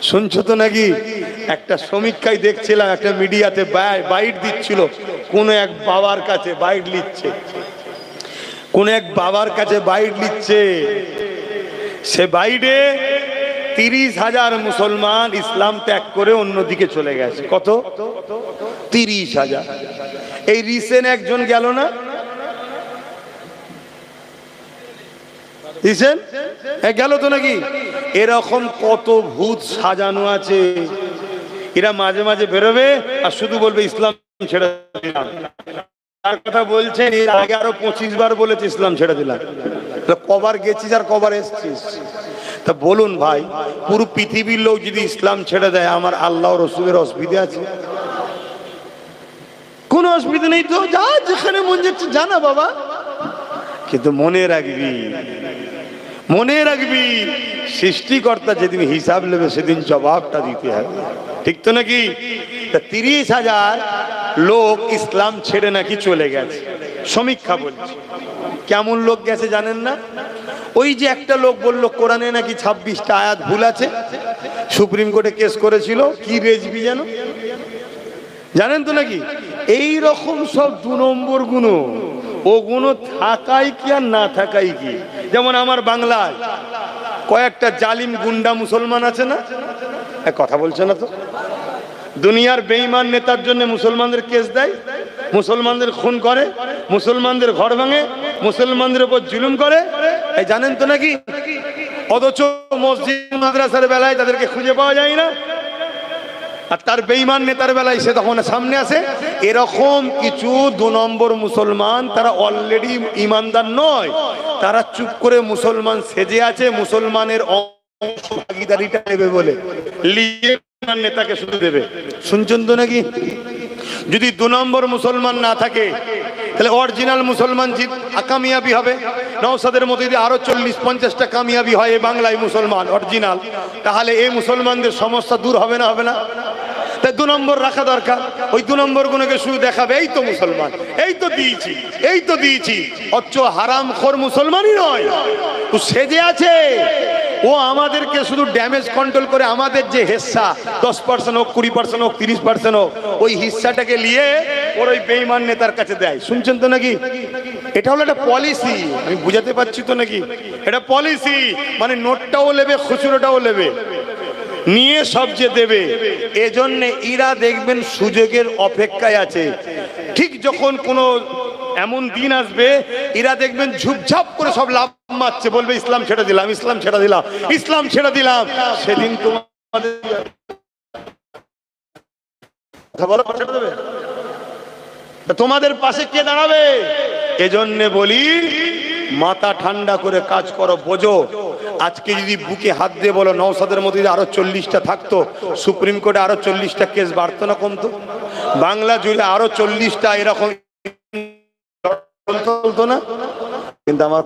শুনছো তো নাকি? একটা সমীক্ষায় দেখছিলাম, একটা মিডিয়াতে বাইট দিচ্ছিল, কোন এক বাবার কাছে বাইট লিখছে, কোন এক বাবার কাছে বাইট লিখছে। সে বাইটে 30,000 মুসলমান ইসলাম ত্যাগ করে অন্যদিকে চলে গেছে। কত? 30,000। এই রিসেন্ট একজন গেল না, গেল তো নাকি? এরকম কত ভূত সাজানো আছে, এরা মাঝে মাঝে বেরোবে আর শুধু বলবে ইসলাম ছেড়ে দিলাম। তার কথা বলছেন এর আগে আরো 25 বার বলেছে ইসলাম ছেড়ে দিলাম। কবার গেছিস আর কবার এসছিস? তা বলুন ভাই, পুরো পৃথিবীর লোক যদি ইসলাম ছেড়ে দেয়, আমার আল্লাহ রসুলের অসুবিধা আছে? কোন অসুবিধা নেই তো, যা যেখানে মন যাচ্ছে জানা বাবা। কিন্তু মনে রাখবি, মনে রাখবি, সৃষ্টিকর্তা যেদিন হিসাব নেবে সেদিন জবাবটা দিতে হবে, ঠিক তো নাকি? 30,000 লোক ইসলাম ছেড়ে নাকি চলে গেছে, সমীক্ষা বলছে। কেমন লোক গেছে জানেন না? ওই যে একটা লোক বলল কোরআনে নাকি 26টা আয়াত ভুল আছে, সুপ্রিম কোর্টে কেস করেছিল, কি রেজবি যেন, জানেন তো নাকি? এই রকম সব 2 নম্বর গুণ, ও গুণ থাকাই কি আর না থাকাই কি। যেমন আমার বাংলায় কয়েকটা জালিম গুন্ডা মুসলমান আছে না, কথা বলছে না তো, দুনিয়ার বেঈমান নেতার জন্য মুসলমানদের কেস দেয়, মুসলমানদের খুন করে, মুসলমানদের ঘর ভাঙে, মুসলমানদের উপর জুলুম করে, এই জানেন তো নাকি? অথচ মসজিদ মাদ্রাসার বেলায় তাদেরকে খুঁজে পাওয়া যায় না, আর তার বেঈমান নেতার বেলায় সে তখন সামনে আসে। এরকম কিছু 2 নম্বর মুসলমান, তারা অলরেডি ইমানদার নয়, তারা চুপ করে মুসলমান সেজে আছে, মুসলমানের ভাগিদারিটা নেবে বলে নেতাকে শুধু দেবে। শুনছেন তো নাকি? যদি 2 নম্বর মুসলমান না থাকে, তাহলে অরিজিনাল মুসলমান কামিয়াবি হবে। নওশাদের মতো যদি আরো 40-50টা কামিয়াবি হয় এই বাংলায় মুসলমান অরিজিনাল, তাহলে এই মুসলমানদের সমস্যা দূর হবে না? হবে না? তাই 2 নম্বর রাখা দরকার। ওই 2 নম্বর গুণকে শুধু দেখাবে, এই তো মুসলমান, এই তো দিয়েছি, এই তো দিয়েছি, অথচ হারামখোর মুসলমানই নয়, ও সেজে আছে। ও আমাদেরকে শুধু ড্যামেজ কন্ট্রোল করে, আমাদের যে হিস্সা 10% হোক, 20% হোক, 30% হোক, ওই হিস্সাটাকে নিয়ে ওর ওই বেঈমান নেতার কাছে দেয়। শুনছেন তো নাকি? এটা হলো একটা পলিসি, আমি বুঝাতে পারছি তো নাকি? এটা পলিসি, মানে নোটটাও নেবে, খুচরোটাও নেবে, নিয়ে সব যে দেবে। এজন্য এরা দেখবেন সুযোগের অপেক্ষায় আছে। ঠিক যখন কোনো এমন দিন আসবে, এরা দেখবেন ঝুপঝাপ করে সব লাভ মারছে, বলবে ইসলাম ছেড়ে দিলাম, ইসলাম ছেড়ে দিলাম, ইসলাম ছেড়ে দিলাম। সেদিন তোমাদের তোমাদের পাশে কে দাঁড়াবে? এজন্য বলি, মাথা ঠান্ডা করে কাজ করো, বোঝো। আজকে যদি বুকে হাত দিয়ে বলো নওশাদের মধ্যে যদি আরো 40টা থাকতো, সুপ্রিম কোর্টে আরো 40টা কেস বাড়তো না কমতো? বাংলা জুড়ে আরো 40টা এরকম চলতো না? কিন্তু আমার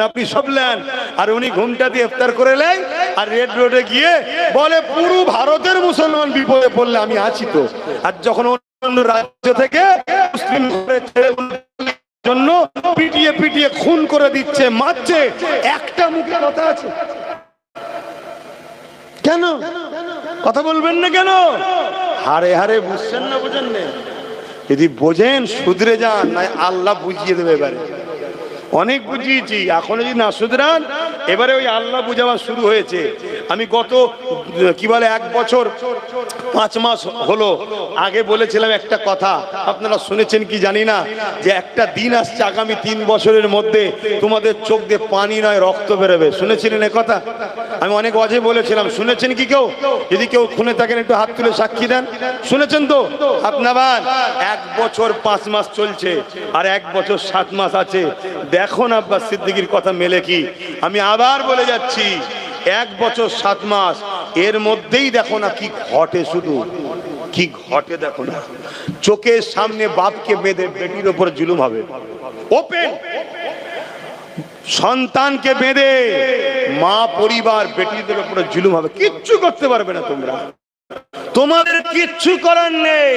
আপনি সব নেন, আর উনি ঘুমটা দিয়ে ইফতার করে নেন, আর রেড রোডে গিয়ে বলে পুরো ভারতের মুসলমান বিপদে পড়লে আমি আছি তো। আর যখন অন্য রাজ্য থেকে মুসলিম জন্য পিটিয়ে পিটিয়ে খুন করে দিচ্ছে, মারছে, একটা মুখে কথা আছে কেন? কথা বলবেন না কেন? হারে হারে বুঝছেন না, বুঝেন না? যদি বোঝেন শুধরে যান, না আল্লাহ বুঝিয়ে দেবে। এবারে অনেক বুঝিয়েছি, এখনো যদি না শুধরান, এবারে ওই আল্লাহ বুঝাওয়া শুরু হয়েছে। আমি গত 1 বছর 5 মাস হলো আগে বলেছিলাম একটা কথা, আপনারা শুনেছেন কি জানি না, যে একটা দিন আসছে আগামী 3 বছরের মধ্যে তোমাদের চোখ দিয়ে পানি নয় রক্ত বেরোবে। শুনেছিলেন এ কথা? আমি অনেক অজে বলেছিলাম, শুনেছেন কি কেউ? যদি কেউ শুনে থাকেন একটু হাত তুলে সাক্ষী দেন। শুনেছেন তো? আপনার 1 বছর 5 মাস চলছে, আর 1 বছর 7 মাস আছে। দেখুন আব্বাস সিদ্দিকীর কথা মেলে কি? আমি আবার বলে যাচ্ছি, 1 বছর 7 মাস এর মধ্যেই দেখো না কি ঘটে, শুধু কি ঘটে দেখো না। চোখের সামনে বাপকে বেঁধে বেটির উপর জুলুম হবে, ওপেন। সন্তানকে বেঁধে মা পরিবার বেটিদের উপর জুলুম হবে, কিচ্ছু করতে পারবে না তোমরা, তোমাদের কিচ্ছু করার নেই।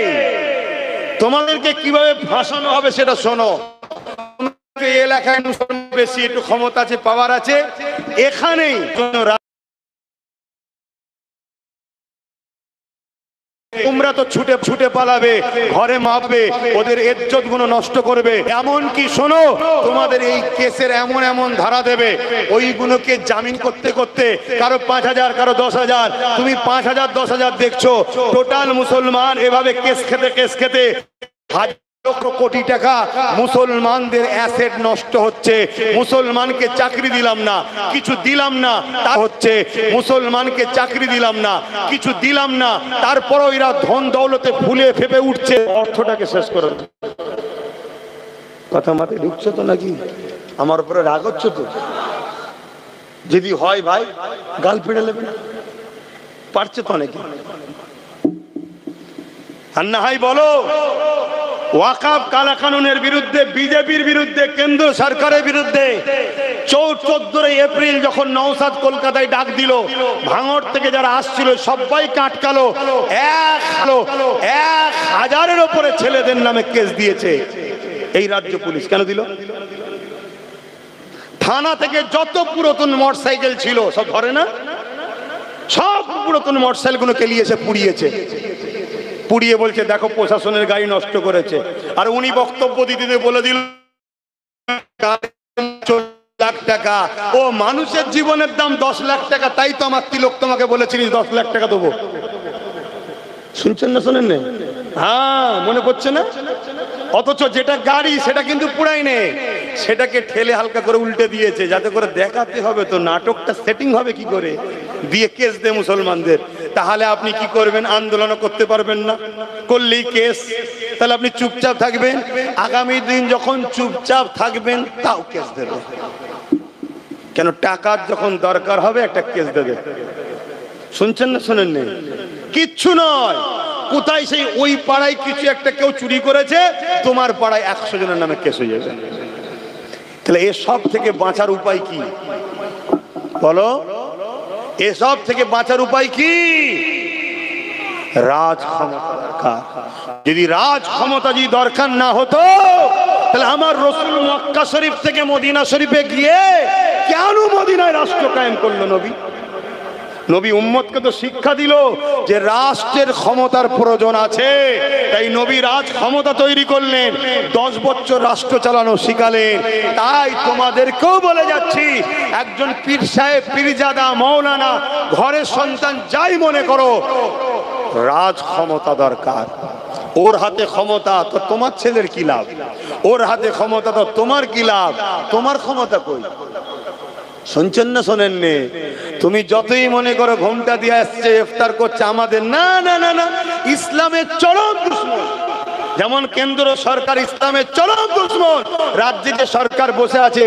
তোমাদেরকে কিভাবে ফাঁসানো হবে সেটা শোনো। এই এলাকায় মুসলমান বেশি, একটু ক্ষমতা আছে, পাওয়ার আছে, এখানেই তোমরা তো ছুটে ছুটে পালাবে, ঘরে মাপবে, ওদের ইজ্জত গুলো নষ্ট করবে। এমন কি শোনো, তোমাদের এই কেসের এমন এমন ধারা দেবে, ওইগুলোকে জামিন করতে করতে কারো 5,000 কারো 10,000, তুমি 5,000 10,000 দেখছো, টোটাল মুসলমান এভাবে কেস খেতে লক্ষ কোটি টাকা মুসলমানদের অ্যাসেট নষ্ট হচ্ছে। মুসলমানকে চাকরি দিলাম না, কিছু দিলাম না, তা হচ্ছে মুসলমানকে চাকরি দিলাম না, কিছু দিলাম না, তারপরও এরা ধন দৌলতে ফুলে ফেপে উঠছে, অর্থটাকে শেষ করে। কথা মাথায় ঢুকছে তো নাকি? আমার উপরে রাগ হচ্ছে তো? যদি হয় ভাই গাল ফেড়ে নেবে, পারছে তো অনেকে। আর না হয় বলো ওয়াকাফ কালা কানুনের বিরুদ্ধে, বিজেপির বিরুদ্ধে, কেন্দ্র সরকারের বিরুদ্ধে 14 এপ্রিল যখন নওশাদ কলকাতায় ডাক দিল, ভাঙড় থেকে যারা আসছিল সবাইকে আটকালো, 1,000-এর উপরে ছেলেদের নামে কেস দিয়েছে এই রাজ্য পুলিশ। কেন দিল? থানা থেকে যত পুরাতন মোটরসাইকেল ছিল সব ধরে না, সব পুরাতন মোটরসাইকেল গুলো কেলিয়েছে, পুড়িয়ে বলছে দেখো প্রশাসনের গাড়ি নষ্ট করেছে। আর উনি বক্তব্য দিতে বলে দিল 10 লাখ টাকা, ও মানুষের জীবনের দাম 10 লাখ টাকা, তাই তো আমার তিলক তোমাকে বলেছিস 10 লাখ টাকা দেবো। শুনছেন না শোনেন না? হ্যাঁ, মনে পড়ছে না? অথচ যেটা গাড়ি সেটা কিন্তু পুরাই নেই, সেটাকে ঠেলে হালকা করে উল্টে দিয়েছে, যাতে করে দেখাতে হবে তো নাটকটা সেটিং হবে কি করে, দিয়ে কেস দে মুসলমানদের। তাহলে আপনি কি করবেন? আন্দোলন করতে পারবেন না, করলেই কেস। তাহলে আপনি চুপচাপ থাকবেন, আগামী দিন যখন চুপচাপ থাকবেন তাও কেস দেবে। কেন? টাকার যখন দরকার হবে একটা কেস দেবে। শুনছেন না শোনেন না? কিচ্ছু নয়, কোথায় সেই ওই পাড়ায় কিছু একটা কেউ চুরি করেছে, তোমার পাড়ায় 100 জনের নামে কেস হয়ে যাবে। তাহলে এসব থেকে বাঁচার উপায় কি বলো? এসব থেকে বাঁচার উপায় কি? রাজ ক্ষমতা দরকার। যদি রাজ ক্ষমতা যদি দরকার না হতো, তাহলে আমার রাসূল মক্কা শরীফ থেকে মদিনা শরীফে গিয়ে কেন মদিনায় রাষ্ট্র কায়েম করলো? নবী উম্মতকে তো শিক্ষা দিল যে রাষ্ট্রের ক্ষমতার প্রয়োজন আছে, তাই নবী রাজ ক্ষমতা তৈরি করলেন, 10 বছর রাষ্ট্র চালানো শিখালেন। তাই তোমাদেরকেও বলে যাচ্ছি, একজন পীর সাহেব, পীরজাদা, মৌলানা, ঘরের সন্তান যাই মনে করো, রাজ ক্ষমতা দরকার। ওর হাতে ক্ষমতা তো তোমার ছেলের কি লাভ? ওর হাতে ক্ষমতা তো তোমার কি লাভ? তোমার ক্ষমতা কই? শুনছেন না শোনেন নে? তুমি যতই মনে করো ঘোমটা দিয়ে আসছে, ইফতার করছে, আমাদের না না না না, ইসলামের চরম দুশমন। যেমন কেন্দ্র সরকার ইসলামের চরম দুশমন, রাজ্যে যে সরকার বসে আছে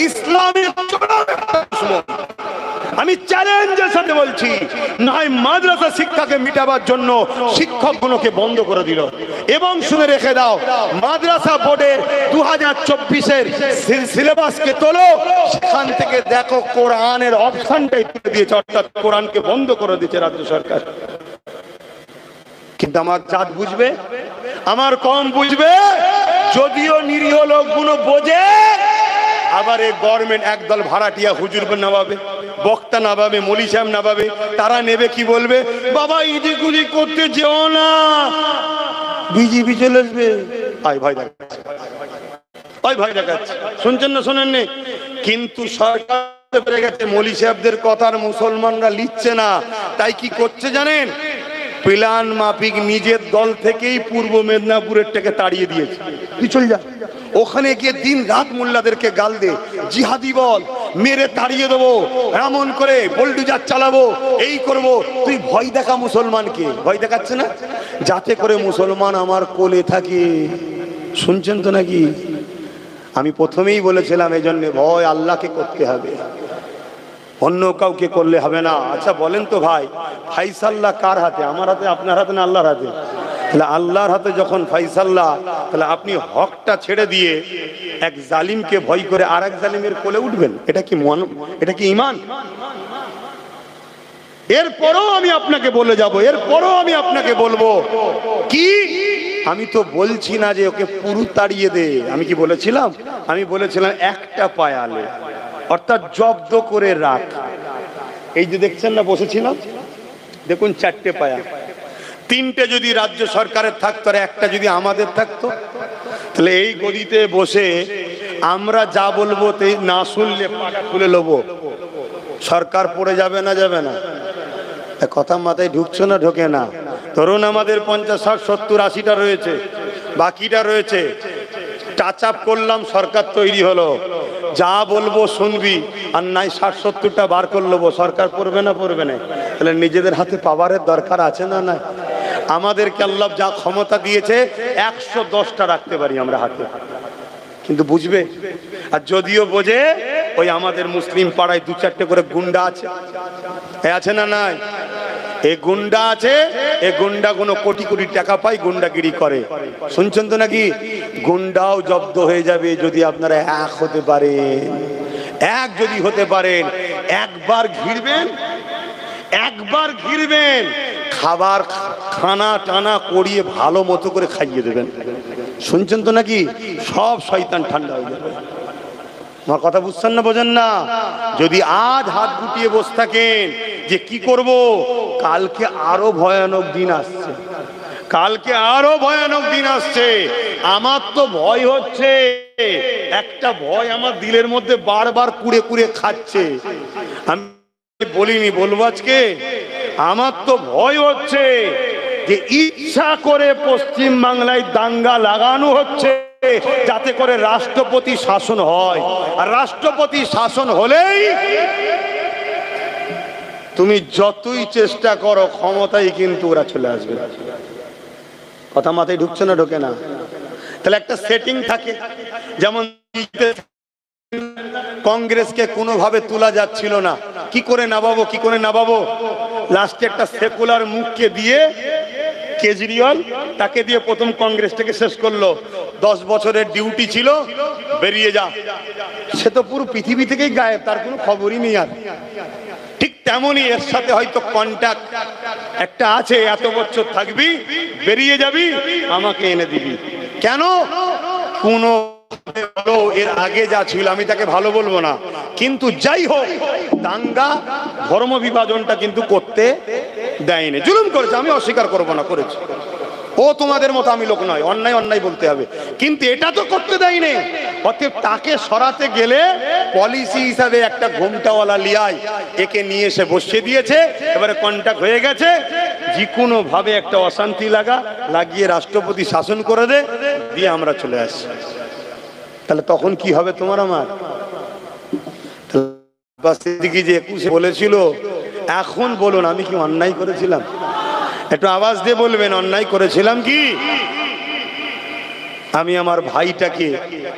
ইসলামের চরম দুশমন। আমি চ্যালেঞ্জের সাথে বলছি, নয় মাদ্রাসা শিক্ষাকে মিটাবার জন্য শিক্ষকগুলোকে বন্ধ করে দিল। এবং শুনে রেখে দাও, মাদ্রাসা বোর্ডের 2024-এর সিলেবাসকে তোলো, সেখান থেকে দেখো কোরআনের অপশনটাই তুলে দিয়েছে, অর্থাৎ কোরআনকে বন্ধ করে দিয়েছে রাজ্য সরকার। কিন্তু আমার জাত বুঝবে, আমার কম বুঝবে, যদিও নিরীহ লোকগুলো বোঝে। আবার এই গভর্নমেন্ট একদল ভাড়াটিয়া হুজুর নামাবে, বক্তা নামাবে, মৌলী সাহেব নামাবে, তারা নেবে কি বলবে? বাবা ইদিকুদি করতে যেও না, বিজেপি চলে আসবে। ভয় দেখাচ্ছে, ভয় দেখাচ্ছে। শুনছেন না শোনেন নি? কিন্তু সরকার পেরে গেছে মৌলী সাহেবদের কথার মুসলমানরা লিখছে না, তাই কি করছে জানেন? প্ল্যান মাফিক নিজের দল থেকেই পূর্ব মেদিনীপুরের থেকে তাড়িয়ে দিয়েছে। তুই চল যা, ওখানে গিয়ে দিন রাত মোল্লাদেরকে গাল দে, জিহাদি বল, মেরে তাড়িয়ে দেবো, এমন করে বোল্ডুজার চালাবো, এই করব। তুই ভয় দেখা মুসলমানকে, ভয় দেখাচ্ছে না, যাতে করে মুসলমান আমার কোলে থাকে। শুনছেন তো নাকি? আমি প্রথমেই বলেছিলাম, এই জন্য ভয় আল্লাহকে করতে হবে, অন্য কাউকে করলে হবে না। আচ্ছা বলেন তো ভাই, ফাইসাল্লাহ কার হাতে? আমার হাতে, আপনার হাতে না আল্লাহর হাতে? তাহলে আল্লাহর হাতে যখন ফাইসাল্লাহ, তাহলে আপনি হকটা ছেড়ে দিয়ে এক জালিমকে ভয় করে আর এক জালিমের কোলে উঠবেন? এটা কি ঈমান? এরপরও আমি আপনাকে বলে যাব, এরপরও আমি আপনাকে বলবো কি আমি তো বলছি না যে ওকে পুরো তাড়িয়ে দে, আমি কি বলেছিলাম? আমি বলেছিলাম একটা পায়ালে, অর্থাৎ জব্দ করে রাখ। এই যে দেখছেন না বসেছিলাম, দেখুন 4টে পায়া, 3টে যদি রাজ্য সরকারের থাকতো আর একটা যদি আমাদের থাকতো, তাহলে এই গদিতে বসে আমরা যা বলবো না শুনলে পাটা খুলে নেবো, সরকার পড়ে যাবে না? যাবে না? কথা মাথায় ঢুকছো না? ঢোকে না? ধরুন আমাদের 50, 60, 70, 80টা রয়েছে, বাকিটা রয়েছে, টাচ আপ করলাম, সরকার তৈরি হলো, যা বলবো শুনবি, আর নাই 60, 70টা বার করে নেবো, সরকার পড়বে না? পড়বে না? তাহলে নিজেদের হাতে পাওয়ারের দরকার আছে না? না, আমাদেরকে আল্লাহ যা ক্ষমতা দিয়েছে 110টা রাখতে পারি আমরা হাতে, কিন্তু বুঝবে? আর যদিও বোঝে, ওই আমাদের মুসলিম পাড়ায় 2-4টে করে গুন্ডা আছে, আছে না? নাই? এই গুন্ডা আছে, এই গুন্ডা কোনো কোটি কোটি টাকা পায়, গুন্ডাগিরি করে, শুনছেন তো নাকি? গুন্ডাও জব্দ হয়ে যাবে যদি আপনারা এক হতে পারেন। এক যদি হতে পারেন, একবার ঘিরবেন, খাবার খানা টানা করিয়ে ভালো মতো করে খাইয়ে দেবেন, শুনছেন তো নাকি? সব শয়তান ঠান্ডা হয়ে যাবে। আমার কথা বুঝছেন না? বোঝেন না? যদি আজ হাত গুটিয়ে বসে থাকেন যে কি করব, কালকে আরো ভয়ানক দিন আসছে, কালকে আরো ভয়ানক দিন আসছে। আমার তো ভয় হচ্ছে, একটা ভয় আমার দিলের মধ্যে বারবার কুড়ে কুড়ে খাচ্ছে। আমি বলিনি, বলবো আজকে। আমার তো ভয় হচ্ছে যে ইচ্ছা করে পশ্চিম বাংলায় দাঙ্গা লাগানো হচ্ছে যাতে করে রাষ্ট্রপতি শাসন হয়, আর রাষ্ট্রপতি শাসন হলেই তুমি যতই চেষ্টা করো ক্ষমতায় কিন্তু ওরা চলে আসবে। কথা মাথায় ঢুকছে না? ঢোকে না? তাহলে একটা সেটিং থাকে, যেমন কংগ্রেসকে কোনোভাবে তোলা যাচ্ছিল না, কি করে নামাবো, লাস্টে একটা সেকুলার মুখকে দিয়ে কেজরিওয়াল, তাকে দিয়ে প্রথম কংগ্রেসটাকে শেষ করলো। 10 বছরের ডিউটি ছিল, বেরিয়ে যা। সে তো পুরো পৃথিবী থেকেই গায়েব, তার কোনো খবরই নেই আর। ঠিক তেমনই এর সাথে হয়তো কন্ট্যাক্ট একটা আছে, এত বছর থাকবি, বেরিয়ে যাবি, আমাকে এনে দিবি। কেন? কোনো এর আগে যা ছিল, আমি তাকে ভালো বলবো না, কিন্তু যাই হোক, দাঙ্গা ধর্ম বিভাজনটা কিন্তু করতে দেয়নি। জুলুম করেছে, আমি অস্বীকার করবো না, করেছে। ও তোমাদের মতো আমি লোক নয়, অন্যায় বলতে হবে, কিন্তু এটা তো করতে দেয়নি। অতএব তাকে সরাতে গেলে পলিসি হিসাবে একটা ঘোমটাওয়ালা লিয়াই, একে নিয়ে এসে বসিয়ে দিয়েছে। এবারে কন্ট্যাক্ট হয়ে গেছে, যে কোনো ভাবে একটা অশান্তি লাগিয়ে রাষ্ট্রপতি শাসন করে দিয়ে আমরা চলে আসি। তাহলে তখন কি হবে তোমার আমার? যে 21 বলেছিল, এখন বলুন আমি কি অন্যায় করেছিলাম? একটু আওয়াজ দিয়ে বলবেন, অন্যায় করেছিলাম কি? আমি আমার ভাইটাকে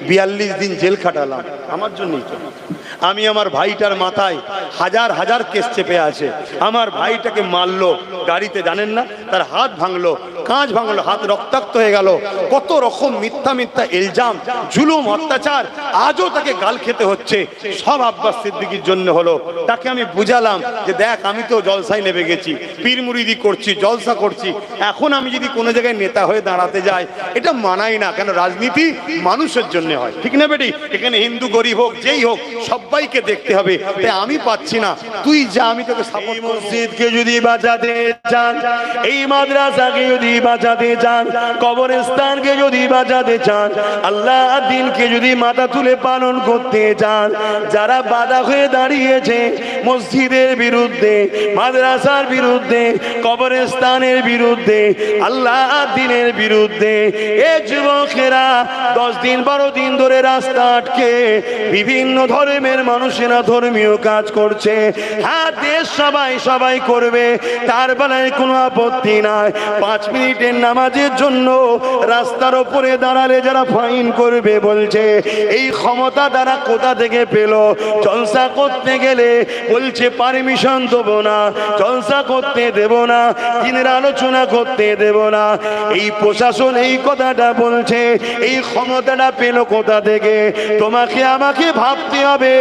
42 দিন জেল খাটালাম আমার জন্যই তো। আমি আমার ভাইটার মাথায় হাজার কেস চেপে আছে। আমার ভাইটাকে মারলো গাড়িতে, জানেন না, তার হাত ভাঙলো, কাঁচ ভাঙলো, হাত রক্তাক্ত হয়ে গেল। কত রকম মিথ্যা ইলজাম, জুলুম, অত্যাচার, আজও তাকে গাল খেতে হচ্ছে। সব আব্বাস সিদ্দিকীর জন্য হলো। তাকে আমি বুঝালাম যে দেখ, আমি তো জলসায় নেমে গেছি, পীর মুরিদি করছি, জলসা করছি, এখন আমি যদি কোনো জায়গায় নেতা হয়ে দাঁড়াতে যাই, এটা মানাই না। কেন? রাজনীতি মানুষের জন্য হয়, ঠিক না বেটি? এখানে হিন্দু গরিব হোক, যেই হোক, সবাইকে দেখতে হবে। তাই আমি পাচ্ছি না, তুই যা, আমি তোকে সাপোর্ট। মসজিদকে যদি বাঁচাতে চান, এই মাদ্রাসাকে যদি বাঁচাতে চান, কবরস্থানকে যদি বাঁচাতে চান, আল্লাহ দিনকে যদি মাথা তুলে পালন করতে চান, যারা বাধা হয়ে দাঁড়িয়েছে মসজিদের বিরুদ্ধে, মাদ্রাসার বিরুদ্ধে, কবরস্থানের বিরুদ্ধে, আল্লাহ দিনের বিরুদ্ধে, এই যুবকেরা 10 দিন 12 দিন ধরে রাস্তা আটকে বিভিন্ন ধর্মের মানুষেরা ধর্মীয় কাজ করছে। হ্যাঁ, দেশ সবাই করবে, তার বেলায় কোনো আপত্তি নাই। 5 মিনিটের নামাজের জন্য রাস্তার উপরে দাঁড়ালে যারা ফাইন করবে বলছে, এই ক্ষমতা তারা কোথা থেকে পেল? জলসা করতে গেলে বলছে পারমিশন দেবো না, জলসা করতে দেব না, দিনের আলোচনা করতে দেব না। এই প্রশাসন এই কথাটা বলছে, এই ক্ষমতাটা পেল কোথা থেকে? তোমাকে আমাকে ভাবতে হবে।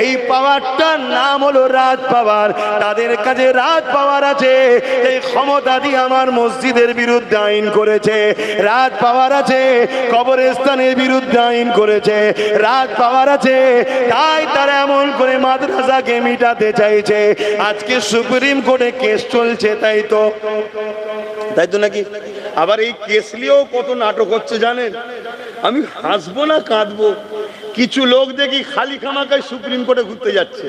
এই পাওয়ারটার নাম হলো রাজ পাওয়ার। তাদের কাছে রাজ পাওয়ার আছে, এই ক্ষমতা দিয়ে আমার মসজিদের বিরুদ্ধে আইন করেছে। রাজ পাওয়ার আছে, কবরস্থানের বিরুদ্ধে আইন করেছে। রাজ পাওয়ার আছে, তাই তারা এমন করে মাদ্রাসাকে মিটাতে চাইছে। আজকে সুপ্রিম কোর্টে কেস চলছে, তাই তো নাকি? আবার এই কেস নিয়েও কত নাটক হচ্ছে জানেন? আমি হাসবো না কাঁদবো? কিছু লোক দেখি খালি খামাকায় সুপ্রিম কোর্টে ঘুরতে যাচ্ছে,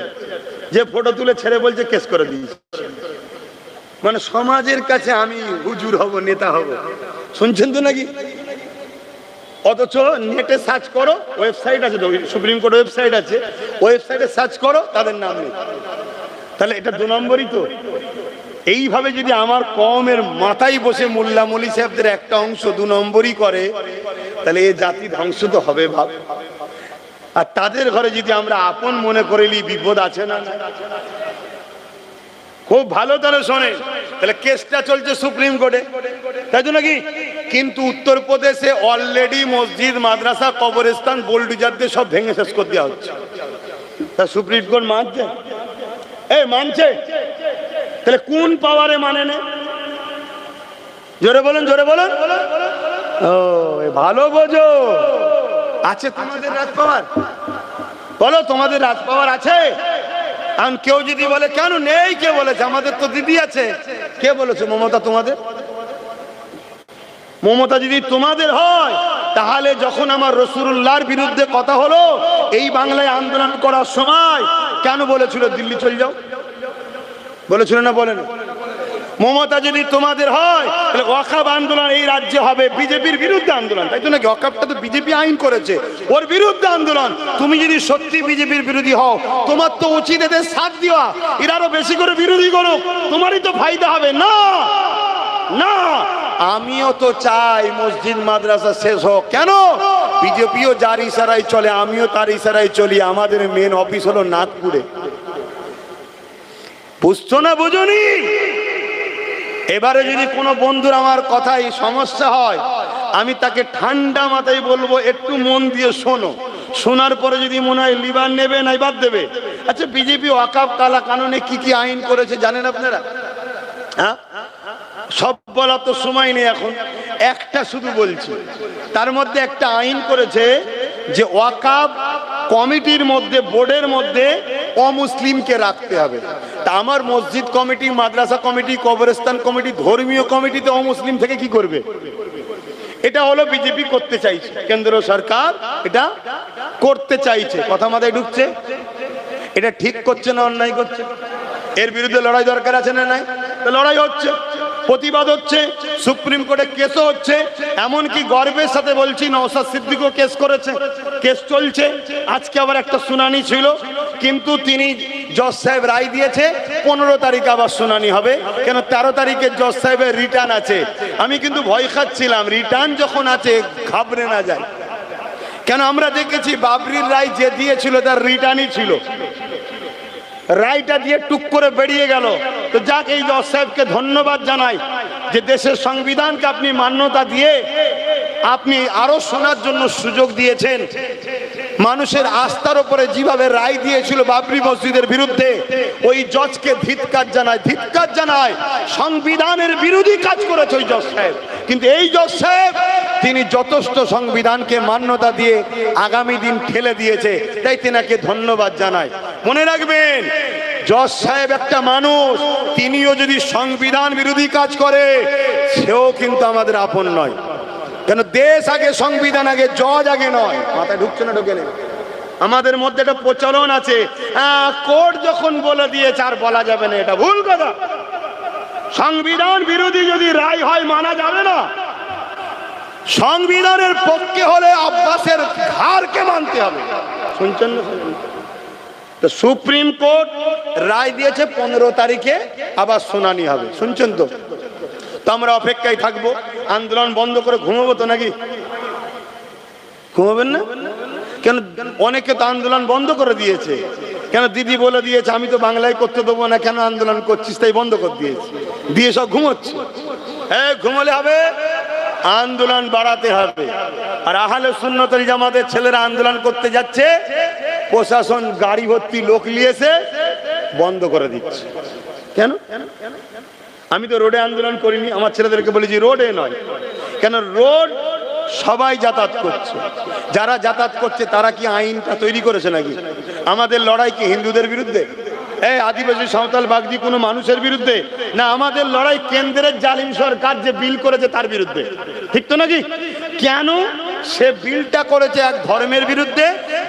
যে ফটো তুলে ছেড়ে বলছে কেস করে দিয়েছে। মানে সমাজের কাছে আমি হুজুর হব, নেতা হব, শুনছেন তো নাকি? অথচ নেটে সার্চ করো, ওয়েবসাইট আছে তো, সুপ্রিম কোর্ট ওয়েবসাইট আছে, ওয়েবসাইটে সার্চ করো, তাদের নাম নেই। তাহলে এটা 2 নম্বরই তো। এইভাবে যদি আমার কওমের মাথায় বসে মোল্লা মৌলী সাহেবদের একটা অংশ 2 নম্বরই করে, তাহলে এই জাতি ধ্বংস তো হবে ভাব। আর তাদের ঘরে যদি আমরা আপন মনে করেলি বিপদ আছে না? খুব ভালো তাহলে শোনে, তাহলে কেসটা চলছে সুপ্রিম কোর্টে, তাই তো নাকি? কিন্তু উত্তরপ্রদেশে অলরেডি মসজিদ, মাদ্রাসা, কবরস্থান বোল্ডুজার দিয়ে সব ভেঙে শেষ করে দেওয়া হচ্ছে। তা সুপ্রিম কোর্ট মানছে? মানছে? তাহলে কোন পাওয়ারে মানে না? জোরে বলেন, জোরে বলেন। ও ভালো বোঝো, আছে তোমাদের রাজ পাওয়ার? বলো, তোমাদের রাজ পাওয়ার আছে? আর কেউ যদি বলে কেন নেই, কে বলেছে? আমাদের তো দিদি আছে। কে বলেছে? মমতা তোমাদের? মমতা যদি তোমাদের হয়, তাহলে যখন আমার রাসূলুল্লাহর বিরুদ্ধে কথা হলো এই বাংলায় আন্দোলন করার সময়, কেন বলেছিল দিল্লি চলে যাও? বলেছিল না? বলেন। মমতা যদি তোমাদের হয়, তাহলে ওয়াকফ আন্দোলন এই রাজ্যে হবে বিজেপির বিরুদ্ধে আন্দোলন, তাই তো নাকি? ওয়াকফটা তো বিজেপি আইন করেছে, ওর বিরুদ্ধে আন্দোলন। তুমি যদি সত্যি বিজেপির বিরোধী হও, তোমার তো উচিত এদের সাথ দেওয়া, এরা আরো বেশি করে বিরোধী করো, তোমারই তো ফায়দা হবে। না না, আমিও তো চাই মসজিদ মাদ্রাসা শেষ হোক। কেন? বিজেপিও যার ইশারায় চলে, আমিও তার ইশারায় চলি। আমাদের মেন অফিস হলো নাগপুরে। বুঝছো না? বুঝুনি? এবারে যদি কোনো বন্ধুর আমার কথায় সমস্যা হয়, আমি তাকে ঠান্ডা মাথায় বলবো একটু মন দিয়ে শোনো। শোনার পরে যদি মনে হয় লিবার নেবে, নাই বাদ দেবে। আচ্ছা, বিজেপি ওয়াকফ কালা কানুনে কি কি আইন করেছে জানেন আপনারা? হ্যাঁ, সব বলার তো সময় নেই এখন, একটা শুধু বলছি। তার মধ্যে একটা আইন করেছে যে ওয়াকফ কমিটির মধ্যে, বোর্ডের মধ্যে অমুসলিমকে রাখতে হবে। তা আমার মসজিদ কমিটি, মাদ্রাসা কমিটি, কবরস্থান কমিটি, ধর্মীয় কমিটিতে অমুসলিম থেকে কি করবে? এটা হলো বিজেপি করতে চাইছে, কেন্দ্র সরকার এটা করতে চাইছে। কথা মাথায় ঢুকছে? এটা ঠিক করছে না অন্যায় করছে? এর বিরুদ্ধে লড়াই দরকার আছে না নাই? তো লড়াই হচ্ছে, প্রতিবাদ হচ্ছে, সুপ্রিম কোর্টে কেসও হচ্ছে। এমনকি গর্বের সাথে বলছি, নওশাদ সিদ্দিকও কেস করেছে, কেস চলছে। আজকে আবার একটা শুনানি ছিল, কিন্তু তিনি জজ সাহেব রায় দিয়েছে 15 তারিখে আবার শুনানি হবে। কেন? 13 তারিখে জজ সাহেবের রিটার্ন আছে। আমি কিন্তু ভয় খাচ্ছিলাম, রিটার্ন যখন আছে ঘাবড়ে না যায়। কেন? আমরা দেখেছি বাবরির রায় যে দিয়েছিল তার রিটার্নই ছিল, রায়টা দিয়ে টুক করে বেরিয়ে গেল। তো যাক, এই জজ সাহেবকে ধন্যবাদ জানাই যে দেশের সংবিধানকে আপনি মান্যতা দিয়ে আপনি আরো শোনার জন্য সুযোগ দিয়েছেন। মানুষের আস্থার উপরে যেভাবে রায় দিয়েছিল বাবরি মসজিদের বিরুদ্ধে, ওই জজকে ধিক্কার জানায়, ধিক্কার জানায়। সংবিধানের বিরোধী কাজ করেছে ওই জজ সাহেব, কিন্তু এই জজ সাহেব তিনি যথেষ্ট সংবিধানকে মান্যতা দিয়ে আগামী দিন ঠেলে দিয়েছে, তাই তেনাকে ধন্যবাদ জানাই। মনে রাখবেন, জজ সাহেব একটা মানুষ, তিনিও যদি সংবিধান বিরোধী কাজ করে, সেও কিন্তু আমাদের আপন নয়। কেন? দেশ আগে, সংবিধান আগে, জজ আগে নয়। মাথায় ঢুকছে না? ঢোকে না? আমাদের মধ্যে একটা প্রচলন আছে, কোর্ট যখন বলে দিয়েছে আর বলা যাবে না, এটা ভুল কথা। সংবিধান বিরোধী যদি রায় হয় মানা যাবে না। সংবিধানের পক্ষে হলে আব্বাসের ঘাড়কে মানতে হবে। শুনছেন না? তো সুপ্রিম কোর্ট রায় দিয়েছে 15 তারিখে আবার শুনানি হবে। শুনছেন তো? তো আমরা অপেক্ষায় থাকবো। আন্দোলন বন্ধ করে ঘুমাবো তো নাকি? ঘুমাবেন না? কেন? অনেকে তো আন্দোলন বন্ধ করে দিয়েছে। কেন দিদি বলে দিয়েছে আমি তো বাংলায় করতে দেবো না, কেন আন্দোলন করছিস, তাই বন্ধ করে দিয়েছি, দিয়ে সব ঘুমোচ্ছে। হ্যাঁ, ঘুমোলে হবে, আন্দোলন বাড়াতে হবে। আর আহলে সুন্নাত ওয়াল জামাতের ছেলেরা আন্দোলন করতে যাচ্ছে, প্রশাসন গাড়ি ভর্তি লোক নিয়েছে, বন্ধ করে দিচ্ছে। কেন? আমি তো রোডে আন্দোলন করিনি, আমার ছেলেদেরকে বলেছি রোডে নয়। কেন? রোড সবাই যাতায়াত করছে, যারা যাতায়াত করছে তারা কি আইনটা তৈরি করেছে নাকি? আমাদের লড়াই কি হিন্দুদের বিরুদ্ধে, এই আদিবাসী সাঁওতাল বাগদি কোনো মানুষের বিরুদ্ধে না? আমাদের লড়াই কেন্দ্রের জালিম সরকার যে বিল করেছে তার বিরুদ্ধে, ঠিক তো নাকি? কেন? সে বিলটা করেছে এক ধর্মের বিরুদ্ধে,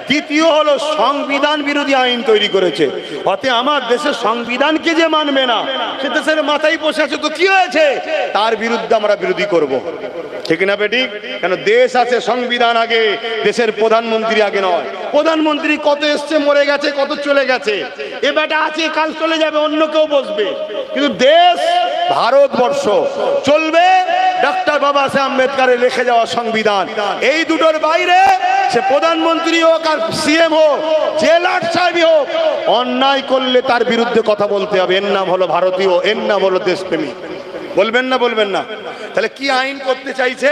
দ্বিতীয় হলো সংবিধান বিরোধী আইন তৈরি করেছে। অতএব আমার দেশের সংবিধানকে যে মানবে না, সে দেশের মাথায় বসে আছে, তো কি হয়েছে, তার বিরুদ্ধে আমরা বিরোধী করব, ঠিক না বেটি? কেন? দেশ আছে, সংবিধান আগে, দেশের প্রধানমন্ত্রী আগে নয়। প্রধানমন্ত্রী কত এসছে, মরে গেছে, কত চলে গেছে, এ বেটা আছে, কাল চলে যাবে, অন্য কেউ বসবে, কিন্তু দেশ ভারতবর্ষ চলবে ডক্টর বাবা সাহেব আম্বেদকরের লিখে যাওয়া সংবিধান। এই দুটোর বাইরে সে প্রধানমন্ত্রী হোক আর সিএম হোক, জেলার সাহেবই হোক, অন্যায় করলে তার বিরুদ্ধে কথা বলতে হবে। এর নাম হলো ভারতীয়, এর নাম হলো দেশপ্রেমী। বলবেন না? বলবেন না? তাহলে কি আইন করতে চাইছে?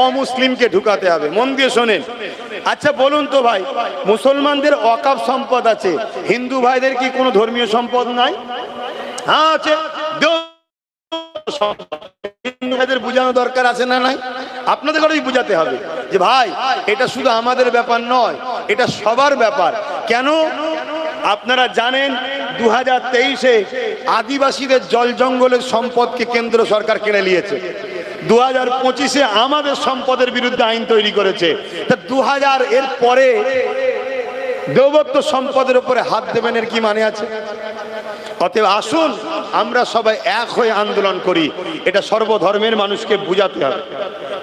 অমুসলিমকে ঢুকাতে হবে। মন দিয়ে শোনেন। আচ্ছা বলুন তো ভাই, মুসলমানদের ওয়াকফ সম্পদ আছে, হিন্দু ভাইদের কি কোনো ধর্মীয় সম্পদ নাই? হ্যাঁ আছে। হিন্দু ভাইদের বোঝানো দরকার আছে না নাই? আপনাদের করেই বোঝাতে হবে যে ভাই এটা শুধু আমাদের ব্যাপার নয়, এটা সবার ব্যাপার। কেন? আপনারা জানেন 2023-এ আদিবাসীদের জল জঙ্গলের সম্পদকে কেন্দ্র সরকার কিনে নিয়েছে। 2025-এ আমাদের সম্পদের বিরুদ্ধে আইন তৈরি করেছে। তা 2000 এর পরে দেবত্ব সম্পদের উপরে হাত দেবেন, এর কি মানে আছে? অতএব আসুন আমরা সবাই এক হয়ে আন্দোলন করি, এটা সর্বধর্মের মানুষকে বুঝাতে হবে।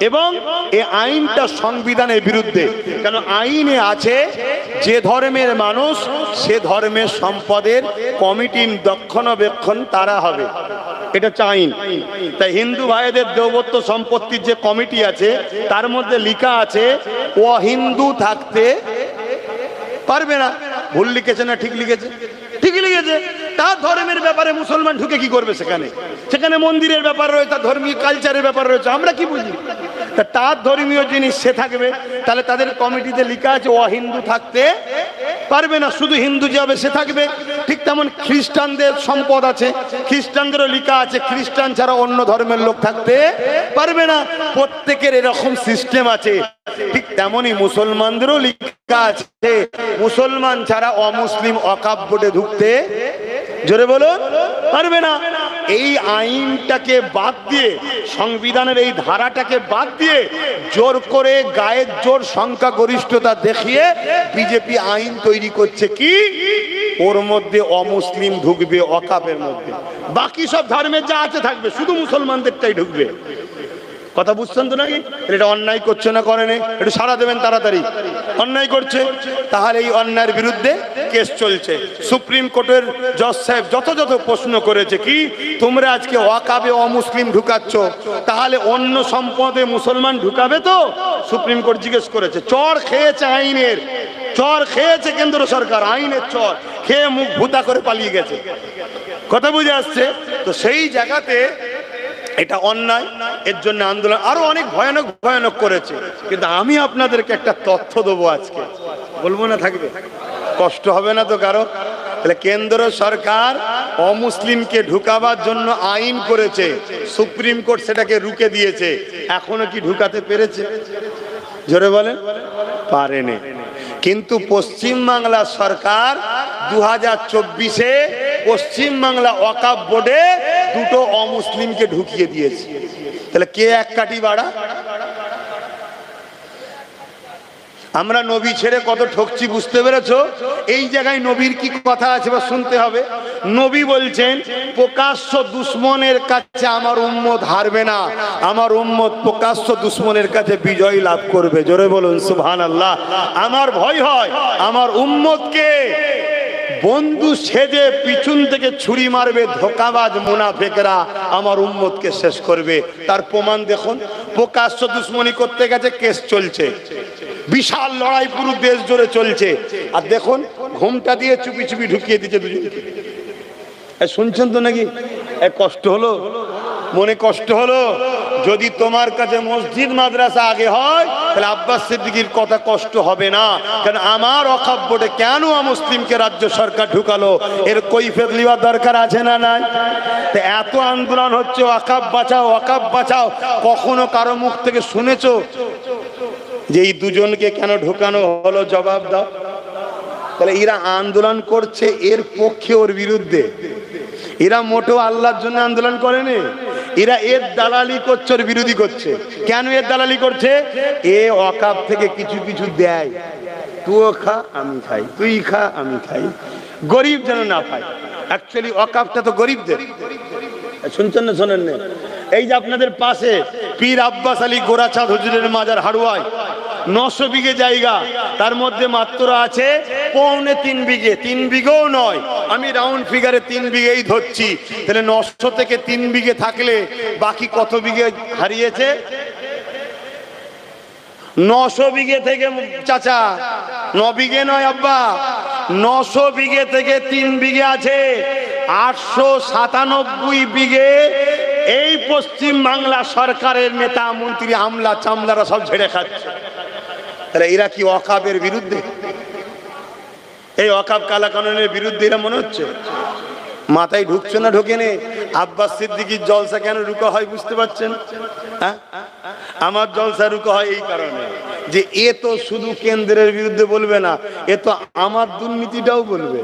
এবং এই আইনটা সংবিধানের বিরুদ্ধে। কেন? আইনে আছে যে ধর্মের মানুষ সে ধর্মের সম্পদের কমিটির রক্ষণাবেক্ষণ তারা হবে, এটা হচ্ছে আইন। তাই হিন্দু ভাইদের দেবত্ব সম্পত্তির যে কমিটি আছে তার মধ্যে লেখা আছে ও হিন্দু থাকতে পারবে না। ভুল লিখেছে না ঠিক লিখেছে? ঠিকই লিখেছে। তার ধর্মের ব্যাপারে মুসলমান ঢুকে কি করবে? সেখানে সেখানে মন্দিরের ব্যাপার রয়েছে, তার ধর্মীয় কালচারের ব্যাপার রয়েছে, আমরা কি বুঝি? তার ধর্মীয় জিনিস সে থাকবে, তাহলে তাদের কমিটিতে লেখা আছে ও হিন্দু থাকতে পারবে না, শুধু হিন্দু যে হবে সে থাকবে। ঠিক তেমন খ্রিস্টানদের সম্পদ আছে, খ্রিস্টানদেরও লেখা আছে খ্রিস্টান ছাড়া অন্য ধর্মের লোক থাকতে পারবে না। প্রত্যেকের এরকম সিস্টেম আছে। ঠিক তেমনই মুসলমানদেরও লেখা আছে মুসলমান ছাড়া অমুসলিম ওয়াকফ বোর্ডে ঢুকতে, জোরে বলুন, পারবে না। এই আইনটাকে বাদ দিয়ে, সংবিধানের এই ধারাটাকে বাদ দিয়ে জোর করে গায়ের জোর সংখ্যাগরিষ্ঠতা দেখিয়ে বিজেপি আইন তৈরি করছে কি ওর মধ্যে অমুসলিম ঢুকবে ওয়াকফের মধ্যে, বাকি সব ধর্মের যা আছে থাকবে, শুধু মুসলমানদেরটাই ঢুকবে। কথা বুঝছেন তো নাকি? এটা অন্যায় করছে না করেনি? একটু সাড়া দেবেন তাড়াতাড়ি। অন্যায় করছে, তাহলে এই অন্যায়ের বিরুদ্ধে কেস চলছে। সুপ্রিম কোর্টের জজ সাহেব যথাযথ প্রশ্ন করেছে কি, তোমরা আজকে ওয়াকফে অমুসলিম ঢুকাচ্ছ, তাহলে অন্য সম্পদে মুসলমান ঢুকাবে তো? সুপ্রিম কোর্ট জিজ্ঞেস করেছে। চর খেয়েছে আইনের, চর খেয়েছে কেন্দ্র সরকার, আইনের চর খেয়ে মুখ ভুতা করে পালিয়ে গেছে। কথা বুঝে আসছে তো? সেই জায়গাতে এটা অন্যায়, এর জন্য আন্দোলন আরো অনেক ভয়ানক ভয়ানক করেছে। কিন্তু আমি আপনাদেরকে একটা তথ্য দেবো আজকে, বলবো না থাকবে? কষ্ট হবে না তো কারো? তাহলে কেন্দ্র সরকার অমুসলিমকে ঢুকাবার জন্য আইন করেছে, সুপ্রিম কোর্ট সেটাকে রুখে দিয়েছে, এখনো কি ঢুকাতে পেরেছে? জোরে বলেন, পারেনি। কিন্তু পশ্চিমবাংলা সরকার 2024-এ পশ্চিমবাংলা ওয়াকফ বোর্ডে দুটো অমুসলিমকে ঢুকিয়ে দিয়েছে। তাহলে কে এক কাঠি বাড়া? আমরা নবী ছেড়ে কত ঠকছি, বুঝতে পেরেছো? এই জায়গায় নবীর কি কথা আছে বা শুনতে হবে। নবী বলছেন প্রকাশ্য দুশ্মনের কাছে আমার উম্মত হারবে না, আমার উম্মত প্রকাশ্য দুশ্মনের কাছে বিজয় লাভ করবে। জোরে বলুন সুবহানাল্লাহ। আমার ভয় হয় আমার উম্মতকে বন্ধু সেজে পিছন থেকে ছুরি মারবে ধোঁকাবাজ মুনাফিকরা, আমার উম্মতকে শেষ করবে। তার প্রমাণ দেখুন, প্রকাশ্য দুশ্মনী করতে গেছে, কেস চলছে, বিশাল লড়াই পুরো দেশ জুড়ে চলছে। আর দেখুন ঘুমটা দিয়ে চুপি চুপি ঢুকিয়ে দিচ্ছে দুজনকে। শুনছেন তো নাকি? কষ্ট হলো, মনে কষ্ট হলো। যদি তোমার কাছে মসজিদ মাদ্রাসা আগে হয় তাহলে আব্বাস সিদ্দিকীর কথা কষ্ট হবে না। কারণ আমার ওয়াকফ বোর্ডে কেন মুসলিমকে রাজ্য সরকার ঢুকালো, এর কৈফিয়ত নেওয়ার দরকার আছে না নাই? তো এত আন্দোলন হচ্ছে ওয়াকফ বাঁচাও, ওয়াকফ বাঁচাও, কখনো কারো মুখ থেকে শুনেছো যে এই দুজনকে কেন ঢুকানো হলো? জবাব দাও। তাহলে এরা আন্দোলন করছে এর পক্ষে ওর বিরুদ্ধে। এরা মোটেও আল্লাহর জন্য আন্দোলন করেনি, এরা এর দালালি করছে, ওর বিরোধী করছে। কেন এর দালালি করছে? এ ওয়াকফ থেকে কিছু কিছু দেয়, তুইও খা আমি খাই, তুই খা আমি খাই, গরিব যেন না পায়। অ্যাকচুয়ালি ওয়াকফটা তো গরিবদের। শুনছেন না শোনেন না? এই যে আপনাদের পাশে পীর আব্বাস আলী গোরাচাঁদ হুজুরের মাজার হাড়ুয়ায় 900 বিঘে জায়গা, তার মধ্যে মাত্র আছে 3.25 বিঘে, 3 বিঘেও নয়, আমি রাউন্ড ফিগারে 3 বিঘেই ধরছি। তাহলে 900 থেকে 3 বিঘে থাকলে বাকি কত বিঘে হারিয়েছে? 900 বিঘে থেকে চাচা 9 বিঘে নয় আব্বা, 900 বিঘে থেকে 3 বিঘে আছে 897 বিঘে। এই পশ্চিম বাংলা সরকারের নেতা মন্ত্রী আমলা চামলারা সব ঝেড়ে খাচ্ছে। তাহলে এরা কি ওয়াকফের বিরুদ্ধে? এই ওয়াকফ কালাকানুনের বিরুদ্ধে এরা মনে হচ্ছে? মাথায় ঢুকছে না ঢোকে নে? আব্বাস সিদ্দিকীর জলসা কেন রুকা হয় বুঝতে পারছেন? হ্যাঁ, আমার জলসা রুকা হয় এই কারণে যে এ তো শুধু কেন্দ্রের বিরুদ্ধে বলবে না, এ তো আমার দুর্নীতিটাও বলবে।